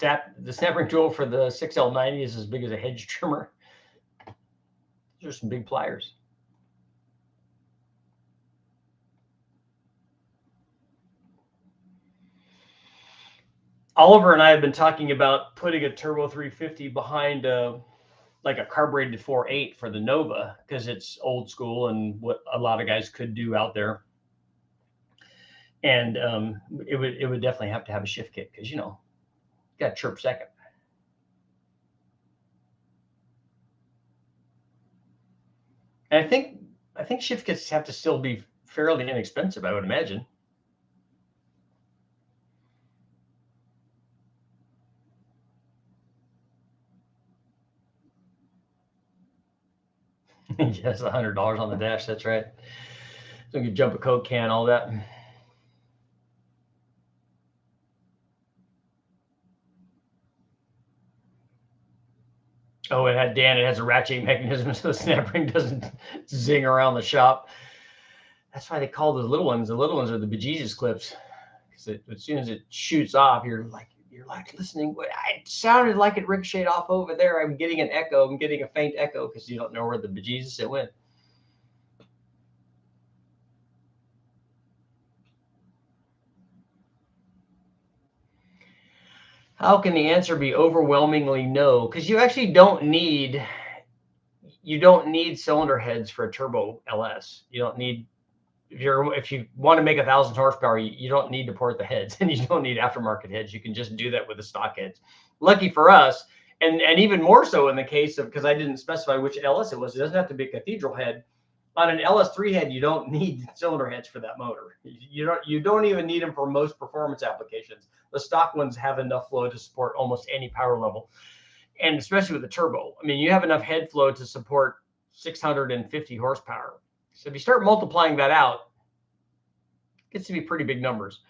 snapping tool for the 6L90 is as big as a hedge trimmer. Those are some big pliers. Oliver and I have been talking about putting a Turbo 350 behind like a carbureted 4.8 for the Nova, because it's old school and what a lot of guys could do out there. And it would definitely have to have a shift kit, because you got chirp second. And I think shift kits have to still be fairly inexpensive, I would imagine. Yes, $100 on the dash. That's right. So you can jump a Coke can, all that. Oh, it has a ratcheting mechanism so the snap ring doesn't zing around the shop. That's why they call the little ones are the bejesus clips, because as soon as it shoots off, you're like listening. It sounded like it ricocheted off over there. I'm getting an echo. I'm getting a faint echo, because you don't know where the bejesus it went. How can the answer be overwhelmingly no? Because you actually don't need cylinder heads for a turbo LS. You don't need, if you want to make 1,000 horsepower, you don't need to port the heads, and you don't need aftermarket heads. You can just do that with the stock heads. Lucky for us, and even more so in the case of, because I didn't specify which LS it was. It doesn't have to be a cathedral head. On an LS3 head, you don't need cylinder heads for that motor. You don't even need them for most performance applications. The stock ones have enough flow to support almost any power level, and especially with the turbo. I mean, you have enough head flow to support 650 horsepower. So if you start multiplying that out, it gets to be pretty big numbers.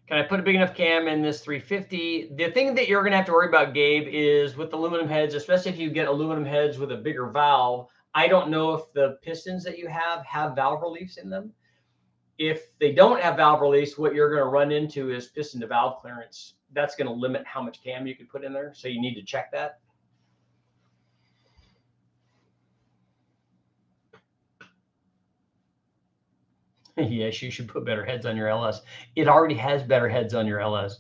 Can I put a big enough cam in this 350? The thing that you're going to have to worry about, Gabe, is with aluminum heads, especially if you get aluminum heads with a bigger valve. I don't know if the pistons that you have valve reliefs in them. If they don't have valve release, what you're going to run into is piston to valve clearance. That's going to limit how much cam you can put in there. So you need to check that. Yes, you should put better heads on your LS. It already has better heads on your LS.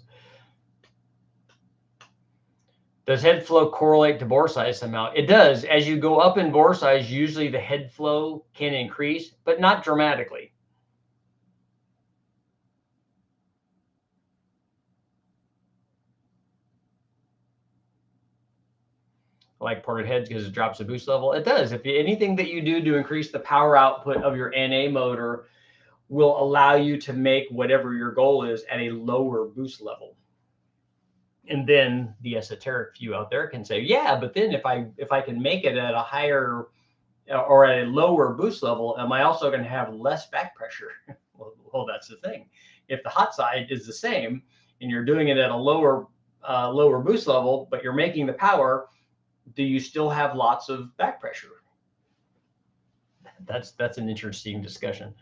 Does head flow correlate to bore size somehow? It does. As you go up in bore size, usually the head flow can increase, but not dramatically. Like ported heads, because it drops the boost level. It does. If anything that you do to increase the power output of your NA motor will allow you to make whatever your goal is at a lower boost level. And then the esoteric few out there can say, yeah, but then if I can make it at a higher or at a lower boost level, am I also going to have less back pressure? Well, that's the thing. If the hot side is the same and you're doing it at a lower boost level, but you're making the power, do you still have lots of back pressure? That's an interesting discussion.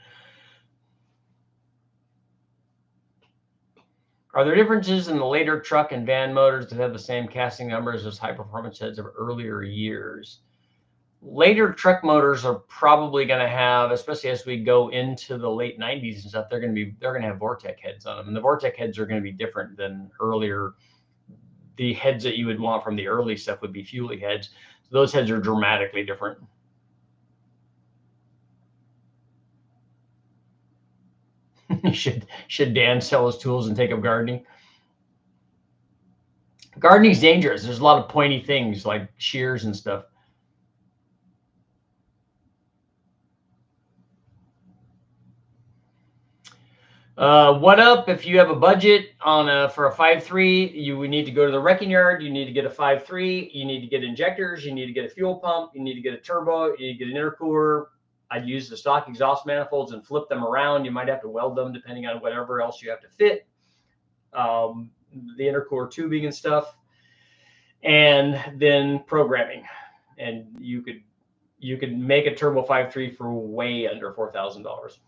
Are there differences in the later truck and van motors that have the same casting numbers as high performance heads of earlier years? Later truck motors are probably going to have, especially as we go into the late 90s and stuff, they're going to have Vortec heads on them. And the Vortec heads are going to be different than earlier. The heads that you would want from the early stuff would be fueling heads. So those heads are dramatically different. Should Dan sell his tools and take up gardening? Gardening's dangerous. There's a lot of pointy things like shears and stuff. What up? If you have a budget for a 5.3, you would need to go to the wrecking yard. You need to get a 5.3. You need to get injectors. You need to get a fuel pump. You need to get a turbo. You need to get an intercooler. I'd use the stock exhaust manifolds and flip them around. You might have to weld them depending on whatever else you have to fit. The intercooler tubing and stuff, and then programming. And you could make a turbo 5.3 for way under $4,000.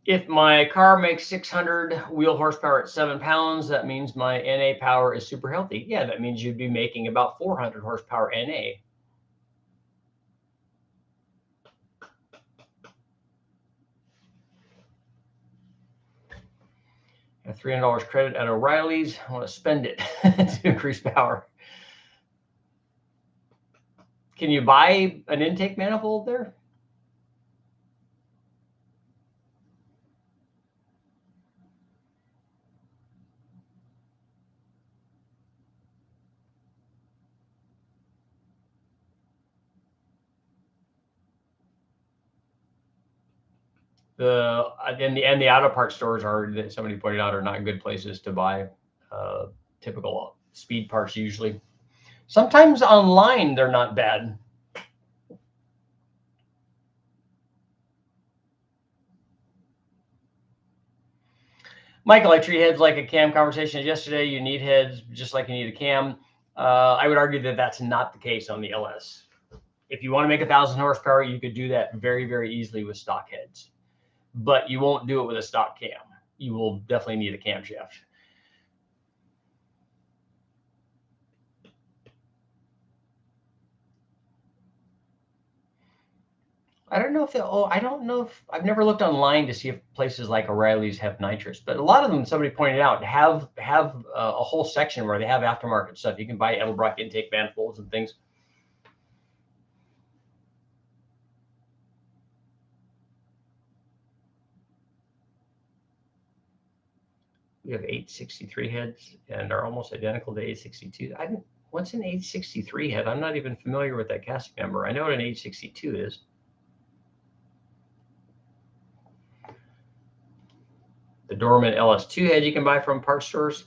If my car makes 600 wheel horsepower at 7 pounds, that means my NA power is super healthy. Yeah, that means you'd be making about 400 horsepower NA. A $300 credit at O'Reilly's. I want to spend it to increase power. Can you buy an intake manifold there? The auto parts stores that somebody pointed out are not good places to buy typical speed parts usually. Sometimes online they're not bad. Michael, I treat heads like a cam conversation yesterday. You need heads just like you need a cam. I would argue that that's not the case on the LS. If you want to make 1,000 horsepower, you could do that very, very easily with stock heads, but you won't do it with a stock cam. You will definitely need a camshaft. I don't know if I've never looked online to see if places like O'Reilly's have nitrous, but a lot of them, somebody pointed out, have a whole section where they have aftermarket stuff. You can buy Edelbrock intake manifolds and things. We have 863 heads and are almost identical to 862. What's an 863 head? I'm not even familiar with that casting number. I know what an 862 is. The Dorman LS2 head you can buy from parts stores.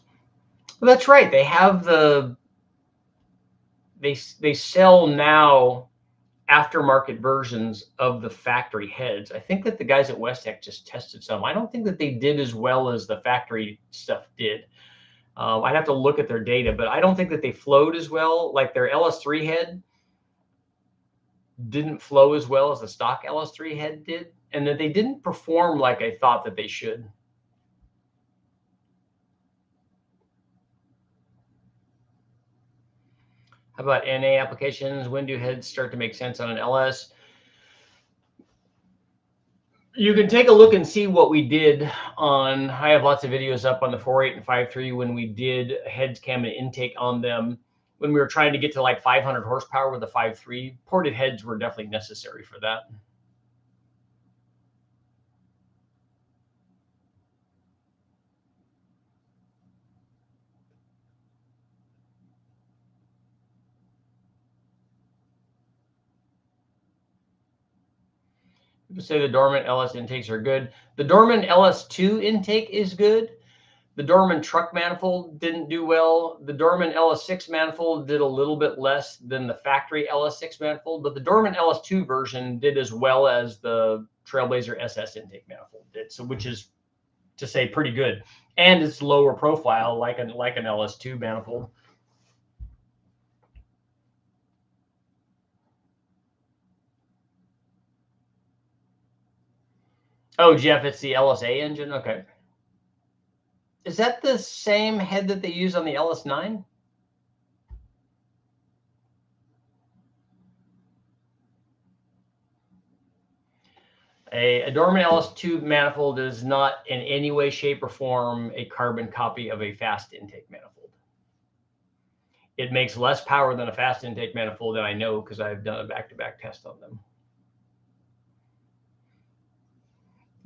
Well, that's right. They have they sell now aftermarket versions of the factory heads. I think that the guys at Westech just tested some. I don't think that they did as well as the factory stuff did. I'd have to look at their data, but I don't think that they flowed as well. Like their LS3 head didn't flow as well as the stock LS3 head did, and that they didn't perform like I thought that they should. How about NA applications? When do heads start to make sense on an LS? You can take a look and see what we did on, I have lots of videos up on the 4.8 and 5.3 when we did heads, cam, and intake on them. When we were trying to get to like 500 horsepower with the 5.3, ported heads were definitely necessary for that. say the Dorman LS intakes are good. The Dorman LS2 intake is good. The Dorman truck manifold didn't do well. The Dorman LS6 manifold did a little bit less than the factory LS6 manifold, but the Dorman LS2 version did as well as the Trailblazer SS intake manifold did, so which is to say pretty good. And it's lower profile like an LS2 manifold. Oh, Jeff, it's the LSA engine? Okay. Is that the same head that they use on the LS9? A Dorman LS2 manifold is not in any way, shape, or form a carbon copy of a fast intake manifold. It makes less power than a fast intake manifold, and I know because I've done a back-to-back test on them.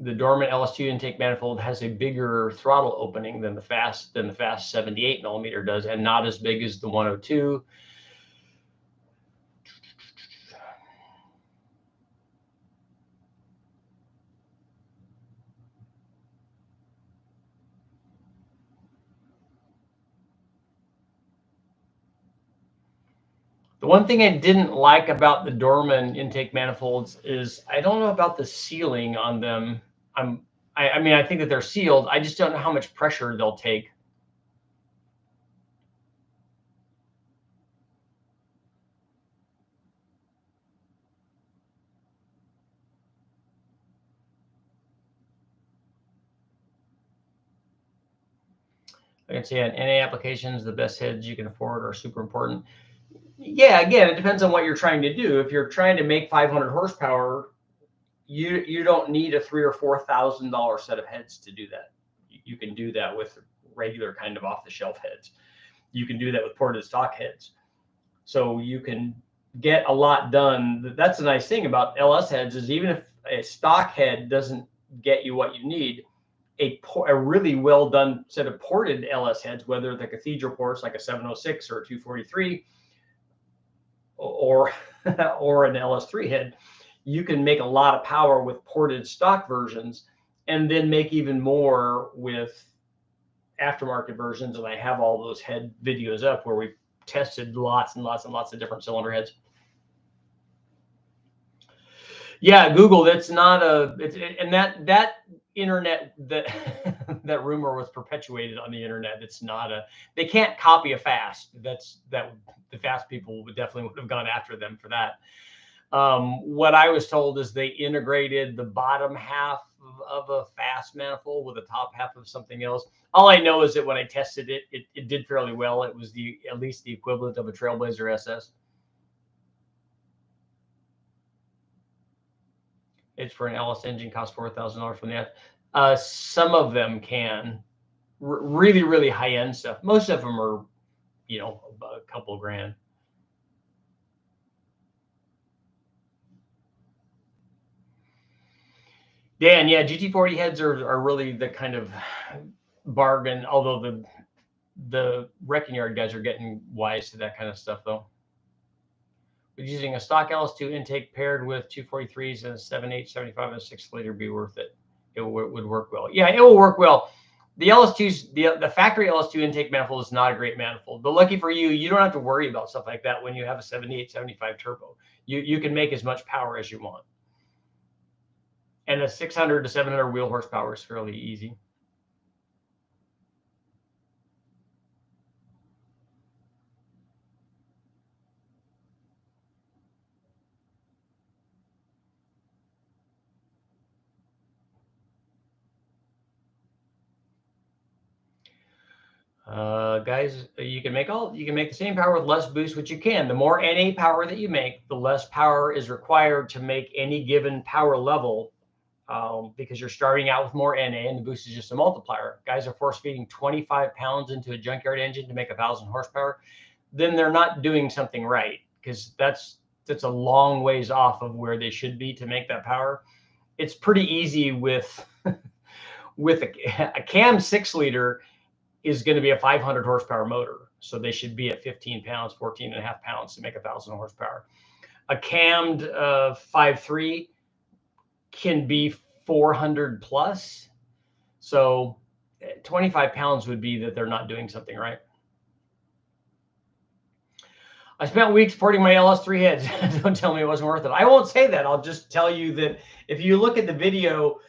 The Dorman LS2 intake manifold has a bigger throttle opening than the fast 78 millimeter does, and not as big as the 102. The one thing I didn't like about the Dorman intake manifolds is I don't know about the sealing on them. I mean, I think that they're sealed. I just don't know how much pressure they'll take. I can say on NA applications, the best heads you can afford are super important. Yeah, again, it depends on what you're trying to do. If you're trying to make 500 horsepower, you don't need a $3,000 or $4,000 set of heads to do that. You can do that with regular kind of off-the-shelf heads. You can do that with ported stock heads. So you can get a lot done. That's the nice thing about LS heads is even if a stock head doesn't get you what you need, a really well done set of ported LS heads, whether the cathedral ports like a 706 or a 243 or or an LS3 head, you can make a lot of power with ported stock versions and then make even more with aftermarket versions. And I have all those head videos up where we've tested lots and lots and lots of different cylinder heads. Yeah, Google. That's not a. And that internet that that rumor was perpetuated on the internet. It's not a. They can't copy a fast. That the fast people would definitely have gone after them for that. What I was told is they integrated the bottom half of a fast manifold with the top half of something else. All I know is that when I tested it, it did fairly well. It was at least the equivalent of a Trailblazer SS. It's for an LS engine, costs $4,000 from that. Some of them can. Really, really high end stuff. Most of them are, about a couple of grand. Dan, yeah, GT40 heads are really the kind of bargain. Although the wrecking yard guys are getting wise to that kind of stuff, though. Would using a stock LS2 intake paired with 243s and a 7.8, 75, and a 6-liter be worth it? It would work well. Yeah, it will work well. The LS2's the factory LS2 intake manifold is not a great manifold, but lucky for you, you don't have to worry about stuff like that when you have a 78, 75 turbo. You can make as much power as you want. And a 600 to 700 wheel horsepower is fairly easy. Guys, you can make the same power with less boost, which you can. The more NA power that you make, the less power is required to make any given power level, because you're starting out with more NA, and the boost is just a multiplier. Guys are force feeding 25 pounds into a junkyard engine to make 1,000 horsepower. Then they're not doing something right, because that's a long ways off of where they should be to make that power. It's pretty easy with with a cam 6-liter is going to be a 500 horsepower motor. So they should be at 15 pounds, 14 and a half pounds to make 1,000 horsepower. A cammed 5.3 can be 400 plus. So 25 pounds would be that they're not doing something right. I spent weeks porting my LS3 heads. Don't tell me it wasn't worth it. I won't say that. I'll just tell you that if you look at the video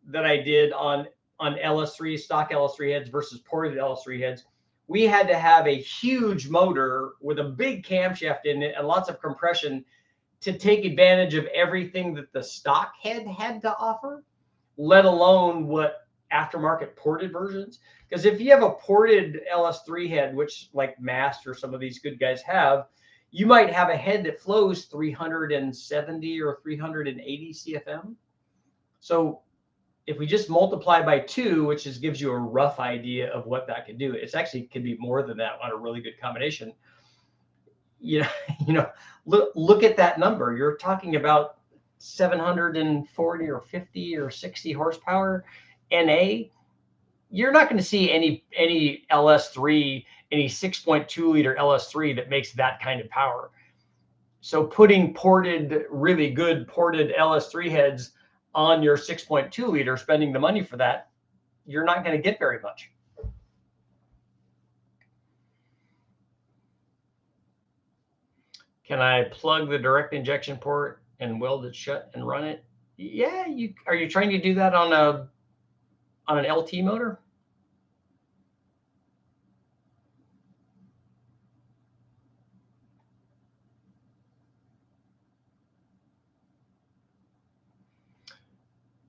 that I did on LS3, stock LS3 heads versus ported LS3 heads, we had to have a huge motor with a big camshaft in it and lots of compression to take advantage of everything that the stock head had to offer, let alone what aftermarket ported versions. Because if you have a ported LS3 head, which like Mast or some of these good guys have, you might have a head that flows 370 or 380 CFM. So if we just multiply by 2, which just gives you a rough idea of what that can do, it's actually can be more than that on a really good combination. You know, look at that number. You're talking about 740 or 50 or 60 horsepower NA. You're not going to see any LS3, any 6.2 liter LS3 that makes that kind of power. So putting ported, really good ported LS3 heads on your 6.2 liter, spending the money for that, you're not going to get very much. Can I plug the direct injection port and weld it shut and run it? Yeah, are you trying to do that on an LT motor?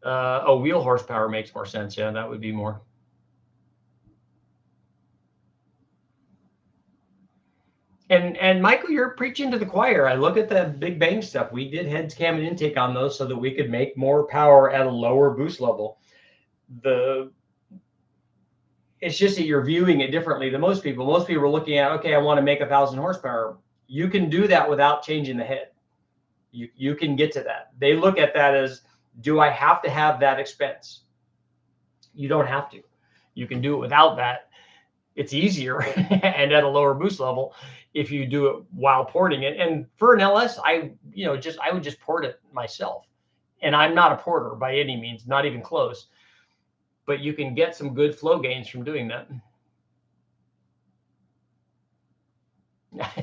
Oh, wheel horsepower makes more sense. Yeah, that would be more. And Michael, you're preaching to the choir. I look at the Big Bang stuff. We did heads, cam, and intake on those so that we could make more power at a lower boost level. It's just that you're viewing it differently than most people. Most people are looking at, okay, I want to make 1,000 horsepower. You can do that without changing the head. You can get to that. They look at that as, do I have to have that expense? You don't have to. You can do it without that. It's easier and at a lower boost level if you do it while porting it. And for an LS, I would just port it myself. And I'm not a porter by any means, not even close. But you can get some good flow gains from doing that.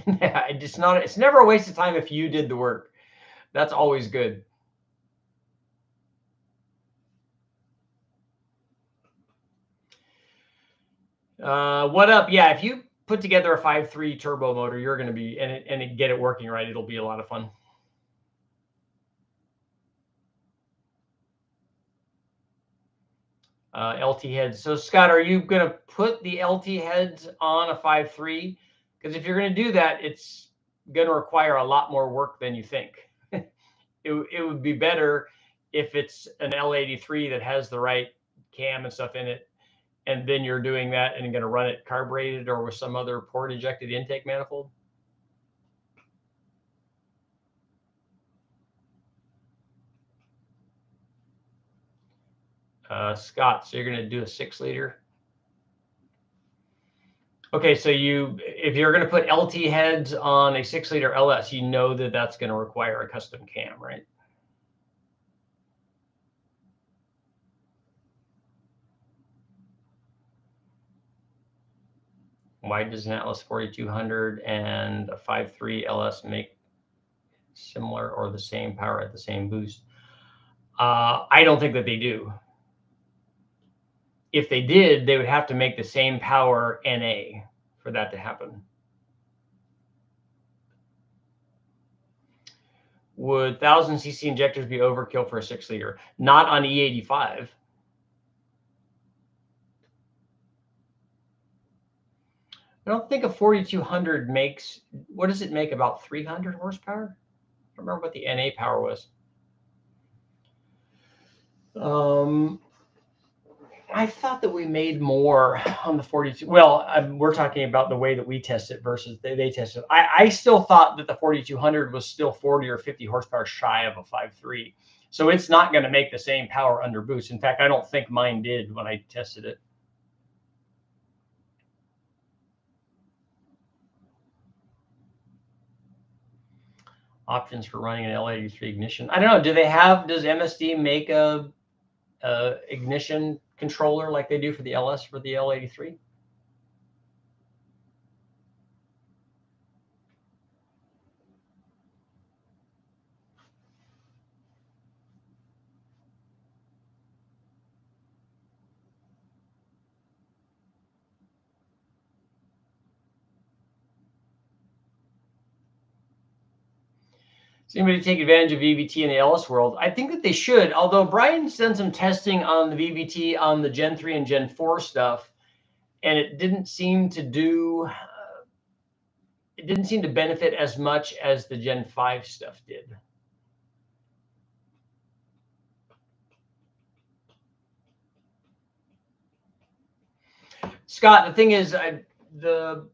It's never a waste of time if you did the work. That's always good. What up? Yeah, if you put together a 5.3 turbo motor, you're going to be and get it working right. It'll be a lot of fun. LT heads. So Scott, are you going to put the LT heads on a 5.3? Because if you're going to do that, it's going to require a lot more work than you think. It would be better if it's an L83 that has the right cam and stuff in it, and then you're doing that and going to run it carbureted or with some other port injected intake manifold. Scott, so you're going to do a 6 liter. Okay, so if you're going to put LT heads on a 6 liter LS, you know that that's going to require a custom cam, right? Why does an Atlas 4200 and a 5.3 LS make similar or the same power at the same boost? I don't think that they do. If they did, they would have to make the same power NA for that to happen. Would 1,000 cc injectors be overkill for a 6 liter? Not on E85. I don't think a 4200 makes, what does it make, about 300 horsepower? I don't remember what the NA power was. I thought that we made more on the 42. Well, we're talking about the way that we test it versus they test it. I still thought that the 4200 was still 40 or 50 horsepower shy of a 5.3. So it's not going to make the same power under boost. In fact, I don't think mine did when I tested it. Options for running an L83 ignition. I don't know. Does MSD make a ignition controller like they do for the LS for the L83? Does anybody take advantage of VVT in the LS world? I think that they should, although Brian's done some testing on the VVT on the Gen 3 and Gen 4 stuff, and it didn't seem to benefit as much as the Gen 5 stuff did. Scott, the thing is, the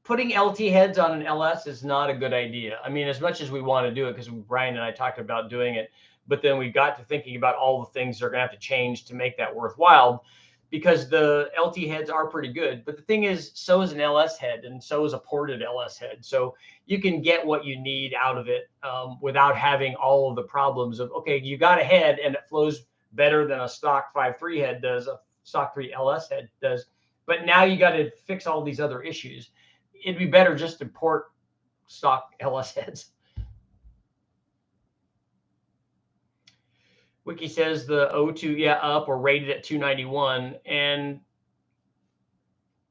putting LT heads on an LS is not a good idea. I mean, as much as we want to do it, because Brian and I talked about doing it, but then we got to thinking about all the things that are going to have to change to make that worthwhile, because the LT heads are pretty good. But the thing is, so is an LS head, and so is a ported LS head. So you can get what you need out of it without having all of the problems of, okay, you got a head and it flows better than a stock 5.3 head does, a stock 3 LS head does. But now you got to fix all these other issues. It'd be better just to port stock LS heads. Wiki says the O2, up or rated at 291. And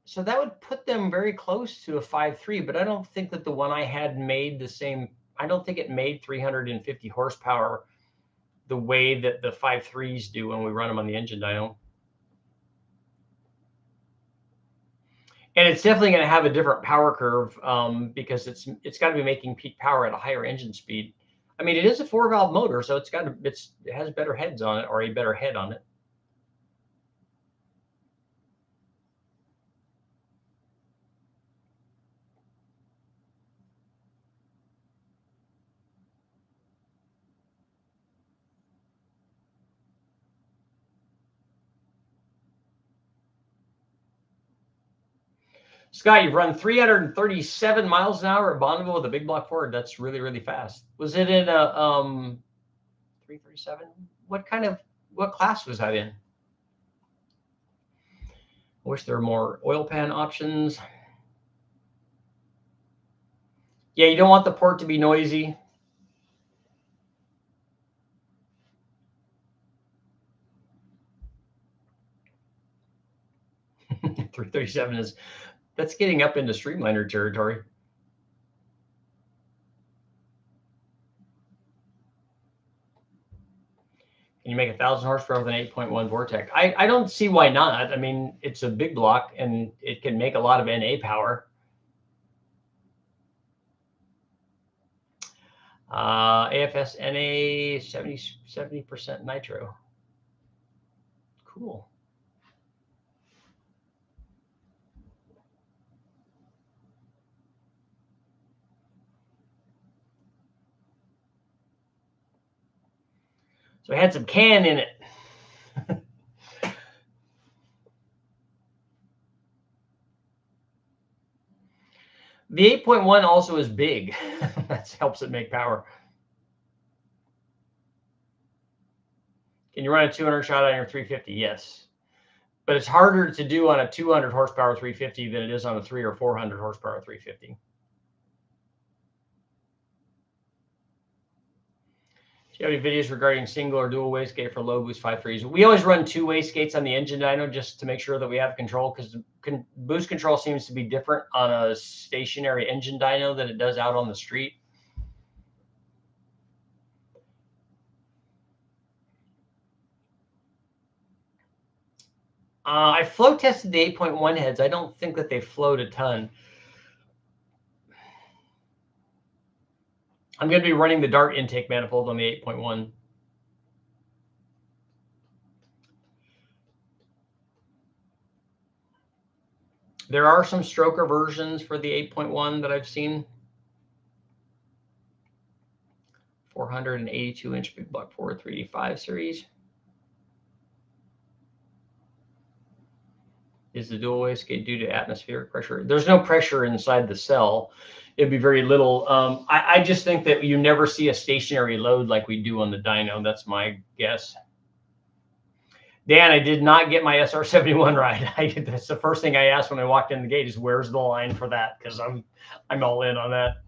so that would put them very close to a 5.3, but I don't think that the one I had made the same. I don't think it made 350 horsepower the way that the 5.3s do when we run them on the engine dyno. And it's definitely going to have a different power curve because it's got to be making peak power at a higher engine speed. I mean, it is a 4-valve motor, so it has better heads on it, or a better head on it. Scott, you've run 337 miles an hour at Bonneville with a big block Ford. That's really, really fast. Was it in a 337? What class was that in? I wish there were more oil pan options. Yeah, you don't want the port to be noisy. .337 that's getting up into Streamliner territory. Can you make 1,000 horsepower with an 8.1 Vortec? I don't see why not. I mean, it's a big block and it can make a lot of NA power. AFS NA 70% nitro. Cool. So it had some can in it. The 8.1 also is big. That helps it make power. Can you run a 200 shot on your 350? Yes. But it's harder to do on a 200 horsepower 350 than it is on a 300 or 400 horsepower 350. Do you have any videos regarding single or dual wastegate for low boost 5.3s? We always run 2 wastegates on the engine dyno just to make sure that we have control, because boost control seems to be different on a stationary engine dyno than it does out on the street. I flow tested the 8.1 heads. I don't think that they flowed a ton. I'm going to be running the Dart intake manifold on the 8.1. There are some stroker versions for the 8.1 that I've seen. 482-inch big block Ford 385 series. Is the dual wastegate due to atmospheric pressure? There's no pressure inside the cell. It'd be very little. I just think that you never see a stationary load like we do on the dyno. That's my guess. Dan, I did not get my SR71 right. That's the first thing I asked when I walked in the gate is where's the line for that? Because I'm all in on that.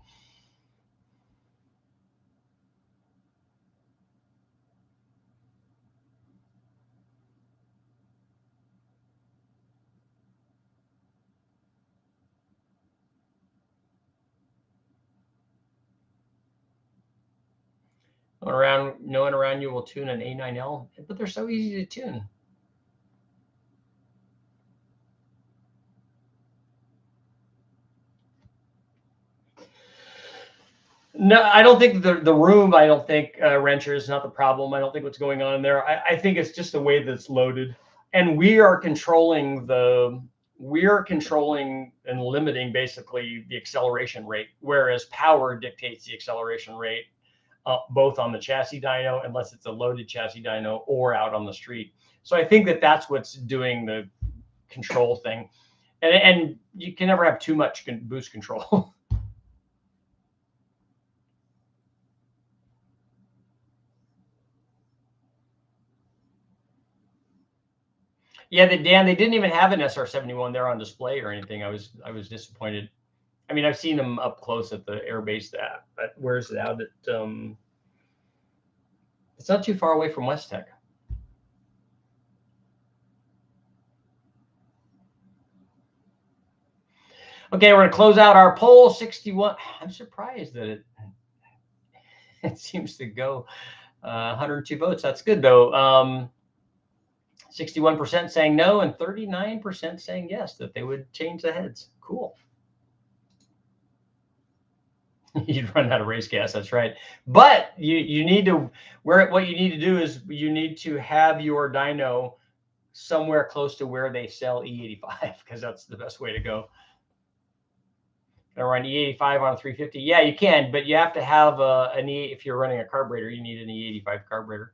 No one around you will tune an A9L, but they're so easy to tune. No, I don't think the room. I don't think Wrencher is not the problem. I don't think what's going on there. I think it's just the way that it's loaded, and we are controlling and limiting basically the acceleration rate, whereas power dictates the acceleration rate, both on the chassis dyno, unless it's a loaded chassis dyno, or out on the street. So I think that that's what's doing the control thing, and you can never have too much boost control. Yeah, Dan, they didn't even have an SR71 there on display or anything. I was disappointed. I mean, I've seen them up close at the airbase. But where's it out? It's not too far away from West Tech. Okay, we're gonna close out our poll. 61. I'm surprised that it seems to go 102 votes. That's good though. 61% saying no and 39% saying yes, that they would change the heads. Cool. You'd run out of race gas. That's right. But you need to what you need to do is you need to have your dyno somewhere close to where they sell E85, because that's the best way to go. Or run E85 on a 350. Yeah, you can, but you have to have if you're running a carburetor, you need an E85 carburetor.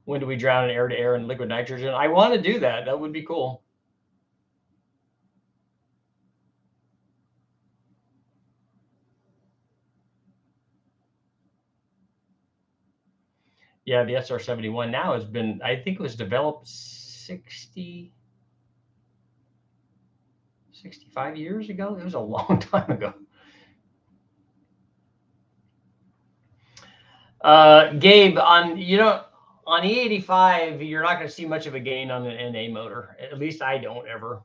When do we drown in air-to-air and liquid nitrogen? I want to do that. That would be cool. Yeah, the SR71 now has been, I think it was developed 65 years ago. It was a long time ago. Gabe, on E85, you're not going to see much of a gain on an NA motor. At least I don't ever.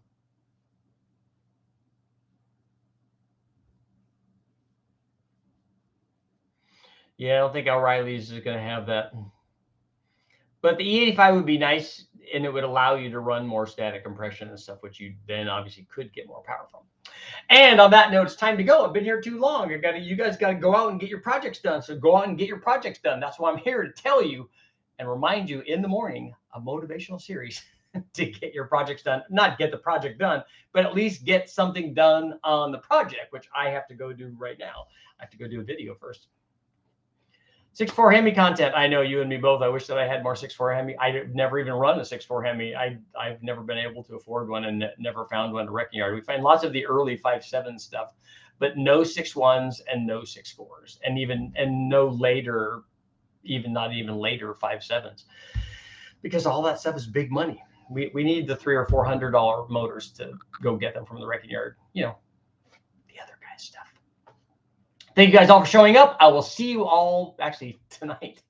Yeah, I don't think O'Reilly's is going to have that. But the E85 would be nice, and it would allow you to run more static compression and stuff, which you then obviously could get more power from. And on that note, it's time to go. I've been here too long. You guys got to go out and get your projects done. So go out and get your projects done. That's why I'm here to tell you and remind you in the morning, a motivational series to get your projects done. Not get the project done, but at least get something done on the project, which I have to go do right now. I have to go do a video first. 6.4 Hemi content. I know you and me both. I wish that I had more 6.4 Hemi. I've never even run a 6.4 Hemi. I've never been able to afford one and never found one at a wrecking yard. We find lots of the early 5.7 stuff, but no 6.1s and no 6.4s, and no later, not even later 5.7s, because all that stuff is big money. We need the $300 or $400 motors to go get them from the wrecking yard. The other guy's stuff. Thank you guys all for showing up. I will see you all actually tonight.